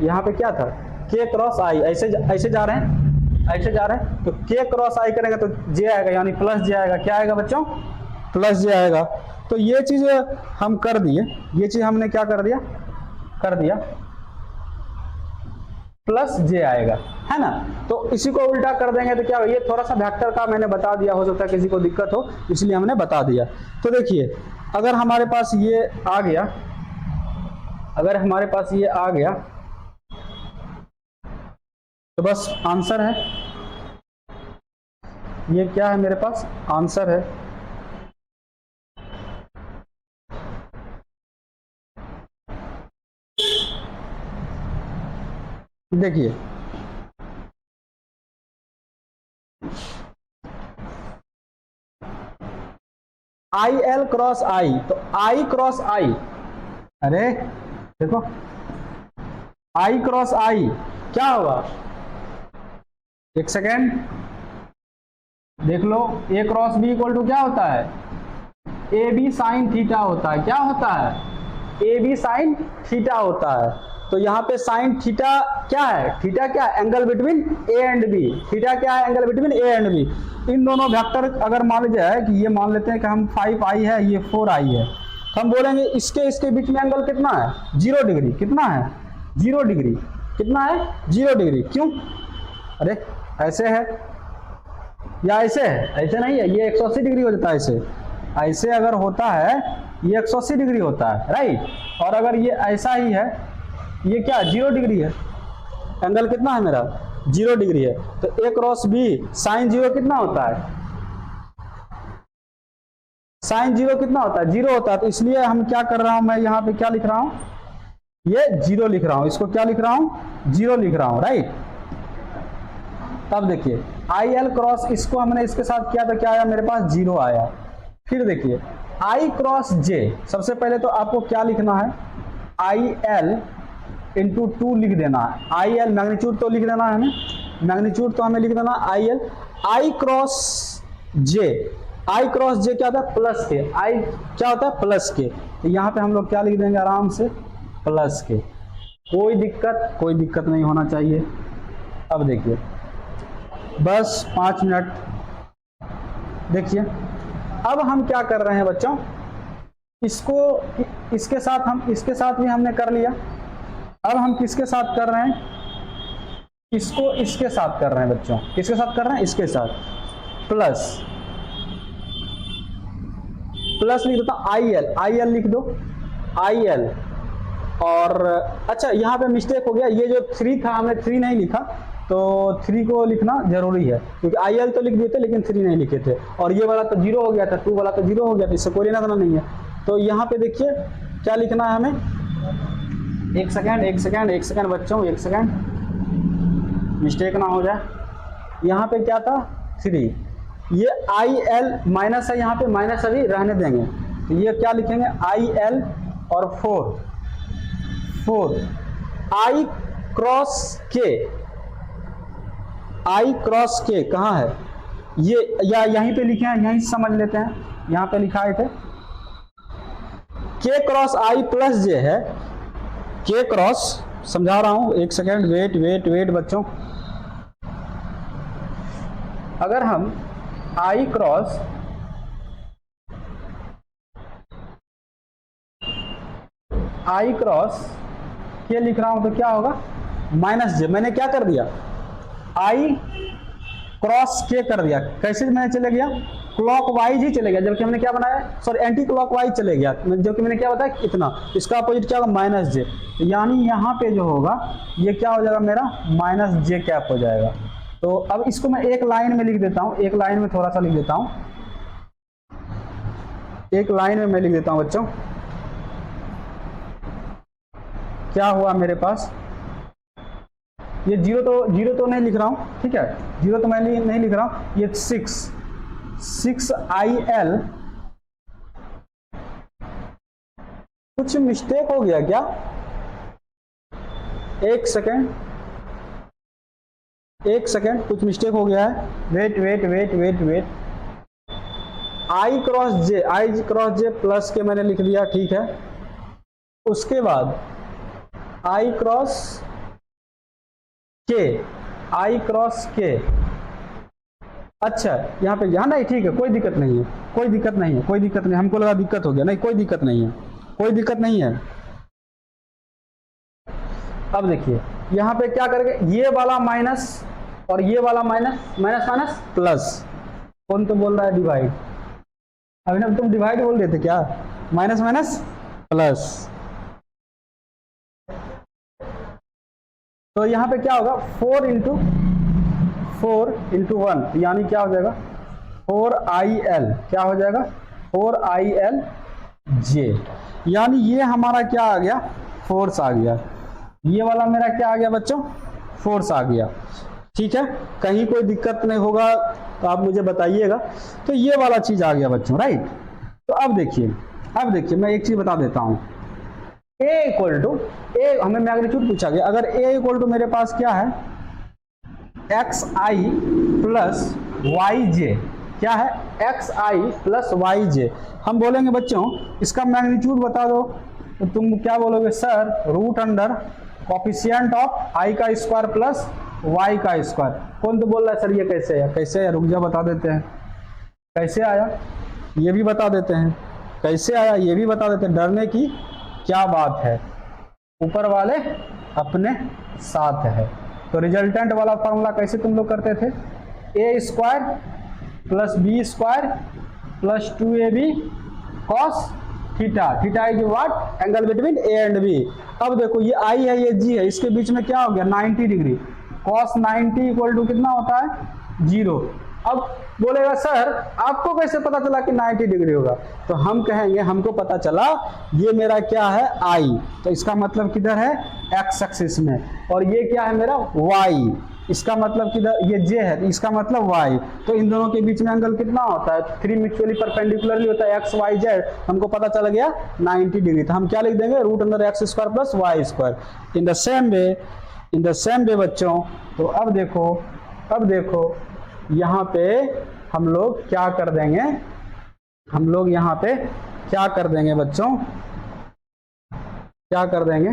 यहां पे क्या था के क्रॉस आई, ऐसे जा रहे हैं, तो के क्रॉस आई करेंगे तो जे आएगा, यानी प्लस जे आएगा, क्या आएगा बच्चों प्लस जे आएगा। तो ये चीज हम कर दिए, ये चीज हमने क्या कर दिया प्लस जे आएगा, है ना। तो इसी को उल्टा कर देंगे तो क्या, ये थोड़ा सा वेक्टर का मैंने बता दिया, हो सकता है किसी को दिक्कत हो इसलिए हमने बता दिया। तो देखिए अगर हमारे पास ये आ गया, तो बस आंसर है, ये क्या है मेरे पास आंसर है, देखिए आई एल क्रॉस आई, तो आई क्रॉस आई, अरे देखो आई क्रॉस आई क्या होगा, एक सेकेंड देख लो, ए क्रॉस बी इक्वल टू क्या होता है ए बी साइन थीटा होता है, क्या होता है ए बी साइन थीटा होता है। तो यहाँ पे साइन थीटा क्या है, थीटा क्या है angle between a and b, theta क्या है angle between a and b. इन दोनों वेक्टर अगर मान लीजिए है कि ये मान लेते हैं कि हम 5i है, ये 4i है, तो हम बोलेंगे इसके बीच में एंगल कितना है 0 डिग्री, कितना है 0 डिग्री, कितना है 0 डिग्री, क्यों, अरे ऐसे है या ऐसे है, ऐसे नहीं है, ये 180 डिग्री हो जाता है, ऐसे अगर होता है ये 180 डिग्री होता है, राइट। और अगर ये ऐसा ही है, ये क्या 0 डिग्री है, एंगल कितना है मेरा 0 डिग्री है, तो ए क्रॉस बी साइन 0 कितना होता है, साइन 0 कितना होता है 0 होता है। तो इसलिए हम क्या कर रहा हूं, मैं यहाँ पे क्या लिख रहा हूं, ये 0 लिख रहा हूं, इसको क्या लिख रहा हूं 0 लिख रहा हूं, राइट। तब देखिए आई एल क्रॉस, इसको हमने इसके साथ किया तो क्या आया मेरे पास 0 आया। फिर देखिए आई क्रॉस जे, सबसे पहले तो आपको क्या लिखना है आई एल इंटू 2 लिख देना है, आई एल मैग्नीट्यूड तो लिख देना है हमें, मैग्नीट्यूड तो हमें लिख देना i l, i cross j i cross j क्या होता है, प्लस के, आई क्या होता है, प्लस के, तो यहाँ पे हम लोग क्या लिख देंगे आराम से, प्लस के, कोई दिक्कत नहीं होना चाहिए। अब देखिए बस 5 मिनट देखिए, अब हम क्या कर रहे हैं बच्चों, इसको इसके साथ भी हमने कर लिया, अब हम किसके साथ कर रहे हैं, इसको इसके साथ कर रहे हैं बच्चों, किसके साथ कर रहे हैं, इसके साथ, प्लस लिख देता हूं, आई एल लिख दो, आई एल। और अच्छा यहाँ पे मिस्टेक हो गया, ये जो 3 था हमने 3 नहीं लिखा, तो 3 को लिखना जरूरी है, क्योंकि आई एल तो लिख दिए थे लेकिन 3 नहीं लिखे थे, और ये वाला तो 0 हो गया था, 2 वाला तो 0 हो गया था, इससे कोई लेना देना नहीं है। तो यहाँ पे देखिए क्या लिखना है हमें, एक सेकेंड बच्चों, एक सेकेंड, मिस्टेक ना हो जाए। यहाँ पे क्या था, 3, ये आई एल माइनस है, यहाँ पे माइनस अभी रहने देंगे, तो ये क्या लिखेंगे, आई एल और 4 आई क्रॉस के कहाँ है, ये या यहीं पे लिखे हैं, यहीं समझ लेते हैं, यहाँ पे लिखा थे के क्रॉस आई प्लस जे है, के क्रॉस, समझा रहा हूं, एक सेकेंड, वेट बच्चों, अगर हम आई क्रॉस के लिख रहा हूं तो क्या होगा, माइनस जे, मैंने क्या कर दिया, आई क्रॉस के कर दिया, कैसे मैंने चले गया, क्लॉकवाइज ही चले गया, जबकि हमने क्या बनाया, सॉरी एंटी क्लॉकवाइज चले गया, जबकि मैंने क्या बताया, इतना, इसका अपोजिट क्या होगा, माइनस जे, यानी यहाँ पे जो होगा ये क्या हो जाएगा मेरा, माइनस जे कैप हो जाएगा। तो अब इसको मैं एक लाइन में लिख देता हूँ, एक लाइन में थोड़ा सा लिख देता हूँ, एक लाइन में मैं लिख देता हूँ बच्चों, क्या हुआ मेरे पास, ये जीरो तो नहीं लिख रहा हूं, ठीक है, जीरो तो मैं नहीं लिख रहा हूं, ये 6 आई एल, कुछ मिस्टेक हो गया क्या, एक सेकेंड, कुछ मिस्टेक हो गया है, वेट, आई क्रॉस जे प्लस के मैंने लिख दिया, ठीक है, उसके बाद आई क्रॉस के, अच्छा यहाँ पे, यहाँ नहीं, ठीक है, कोई दिक्कत नहीं है, हमको लगा दिक्कत हो गया, नहीं कोई दिक्कत नहीं है। अब देखिए यहाँ पे क्या करेंगे, ये वाला माइनस और ये वाला माइनस प्लस, कौन तो बोल रहा है डिवाइड, अभिनव तुम डिवाइड बोल रहे थे क्या, माइनस प्लस, तो यहाँ पे क्या होगा, 4 इंटू 1, यानी क्या हो जाएगा, 4IL, क्या हो जाएगा, 4IL जे, यानी ये हमारा क्या आ गया, फोर्स आ गया, ये वाला मेरा क्या आ गया बच्चों, फोर्स आ गया, ठीक है, कहीं कोई दिक्कत नहीं होगा तो आप मुझे बताइएगा। तो ये वाला चीज आ गया बच्चों, राइट। तो अब देखिए मैं एक चीज बता देता हूं, A इक्वल टू, ए हमें मैग्नीट्यूड पूछा गया, अगर A इक्वल टू मेरे पास क्या है, XI प्लस YJ, क्या है, XI प्लस YJ, हम बोलेंगे बच्चों इसका मैग्नीट्यूड बता दो, तो तुम क्या बोलोगे, sir root under coefficient of I का स्क्वायर प्लस Y का स्क्वायर, कौन तो बोल रहा है सर ये कैसे आया, रुक जा बता देते हैं, कैसे आया ये भी बता देते हैं, कैसे आया ये भी बता देते हैं, डरने की क्या बात है, ऊपर वाले अपने साथ है। तो रिजल्टेंट वाला फॉर्मूला कैसे तुम लोग करते थे, a square plus b square plus 2ab cos theta, theta is what, angle between a and b. अब देखो ये आई है ये जी है, इसके बीच में क्या हो गया 90 डिग्री, कॉस 90 इक्वल टू कितना होता है 0। अब बोलेगा सर आपको कैसे पता चला कि 90 डिग्री होगा, तो हम कहेंगे हमको पता चला ये मेरा क्या है आई, तो इसका मतलब किधर है एक्स एक्सिस में, और ये क्या है मेरा वाई, इसका मतलब किधर, ये जे है, इसका मतलब वाई, तो इन दोनों के बीच में एंगल कितना होता है 3 म्यूचुअली परपेंडिकुलरली होता है एक्स वाई जेड, हमको पता चल गया 90 डिग्री, तो हम क्या लिख देंगे root under x square plus y square. In the same way बच्चों, तो अब देखो यहाँ पे हम लोग क्या कर देंगे, हम लोग यहाँ पे क्या कर देंगे बच्चों, क्या कर देंगे,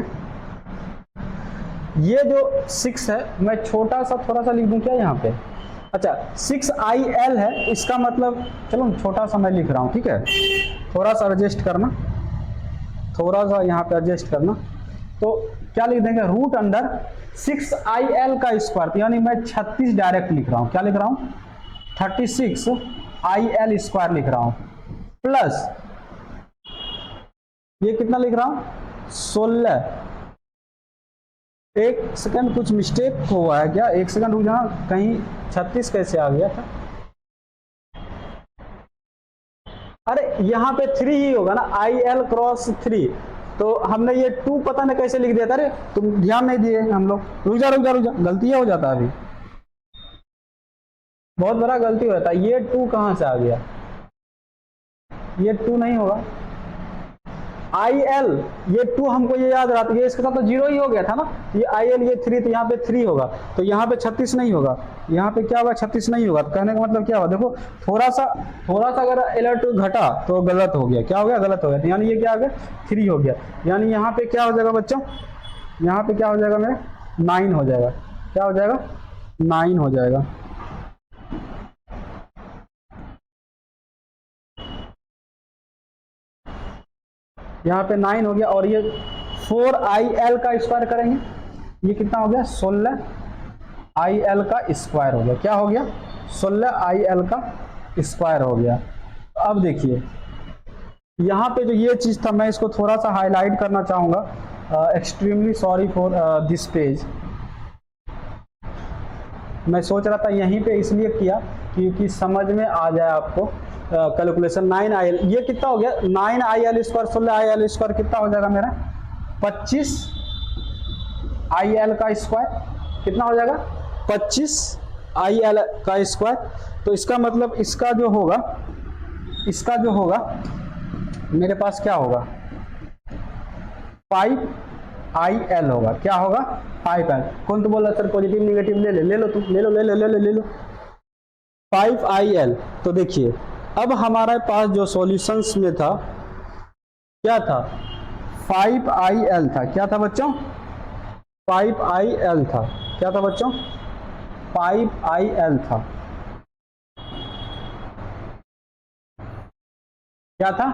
ये जो 6 है मैं छोटा सा थोड़ा सा लिख दूं क्या यहाँ पे, अच्छा 6IL है, इसका मतलब चलो छोटा सा मैं लिख रहा हूँ, ठीक है, थोड़ा सा एडजस्ट करना, थोड़ा सा यहाँ पे एडजस्ट करना, तो क्या लिख देंगे रूट अंडर 6IL का स्क्वायर, यानी मैं 36 डायरेक्ट लिख रहा हूँ, क्या लिख रहा हूँ 36IL स्क्वायर लिख रहा हूँ, प्लस ये कितना लिख रहा हूँ 16, एक सेकंड कुछ मिस्टेक हुआ है क्या, एक सेकंड रुक जाना, कहीं 36 कैसे आ गया था, अरे यहाँ पे 3 ही होगा ना, IL क्रॉस 3, तो हमने ये 2 पता नहीं कैसे लिख दिया था, अरे तुम ध्यान नहीं दिए हम लोग, रुक जा गलती हो जाता है, अभी बहुत बड़ा गलती हो जाता है, ये 2 कहाँ से आ गया, ये 2 नहीं होगा, IL ये 2 हमको ये याद रहा, तो ये इसके साथ तो 0 ही हो गया था ना, ये IL ये 3, तो यहाँ पे 3 होगा, तो यहाँ पे 36 नहीं होगा, यहाँ पे क्या होगा 36 नहीं होगा, तो कहने का मतलब क्या हुआ, देखो थोड़ा सा अगर अलर्ट घटा तो गलत हो गया, क्या हो गया गलत हो गया, तो यानी ये क्या हो गया 3 हो गया, यानी यहाँ पे क्या हो जाएगा बच्चों, यहाँ पे क्या हो जाएगा मेरे 9 हो जाएगा, क्या हो जाएगा 9 हो जाएगा, यहाँ पे 9 हो गया, और ये 4IL का स्क्वायर करेंगे, ये कितना हो गया 16IL का स्क्वायर हो गया, क्या हो गया 16IL का स्क्वायर हो गया। अब देखिए यहाँ पे जो ये चीज़ था मैं इसको थोड़ा सा हाईलाइट करना चाहूँगा, extremely sorry for this page, मैं सोच रहा था यहीं पे इसलिए किया क्योंकि समझ में आ जाए आपको, कैलकुलेशन 9IL ये कितना हो गया 9IL स्क्वायर 16IL स्क्वायर कितना हो जाएगा मेरा 25IL का स्क्वायर, कितना हो जाएगा 25IL का स्क्वायर, तो इसका मतलब इसका जो होगा मेरे पास क्या होगा 5IL होगा, क्या होगा 5IL, कौन तो बोला सर पॉजिटिव निगेटिव ले लो तुम, ले लो 5IL, तो देखिए अब हमारे पास जो सॉल्यूशंस में था क्या था 5IL था, क्या था बच्चों 5IL था, क्या था बच्चों 5IL था, क्या था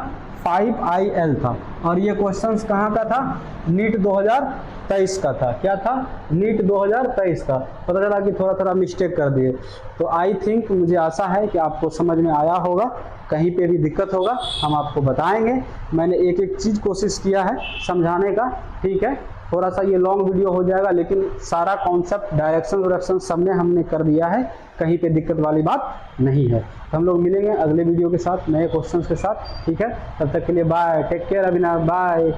5IL था, और ये क्वेश्चंस कहाँ का था नीट 2023 का था, क्या था नीट 2023 का, पता चला कि थोड़ा थोड़ा मिस्टेक कर दिए, तो आई थिंक मुझे आशा है कि आपको समझ में आया होगा, कहीं पे भी दिक्कत होगा हम आपको बताएंगे, मैंने एक एक चीज़ कोशिश किया है समझाने का, ठीक है, थोड़ा सा ये लॉन्ग वीडियो हो जाएगा लेकिन सारा कॉन्सेप्ट डायरेक्शन सबने हमने कर दिया है, कहीं पे दिक्कत वाली बात नहीं है, तो हम लोग मिलेंगे अगले वीडियो के साथ नए क्वेश्चंस के साथ, ठीक है, तब तक के लिए bye, take care Avinash, bye.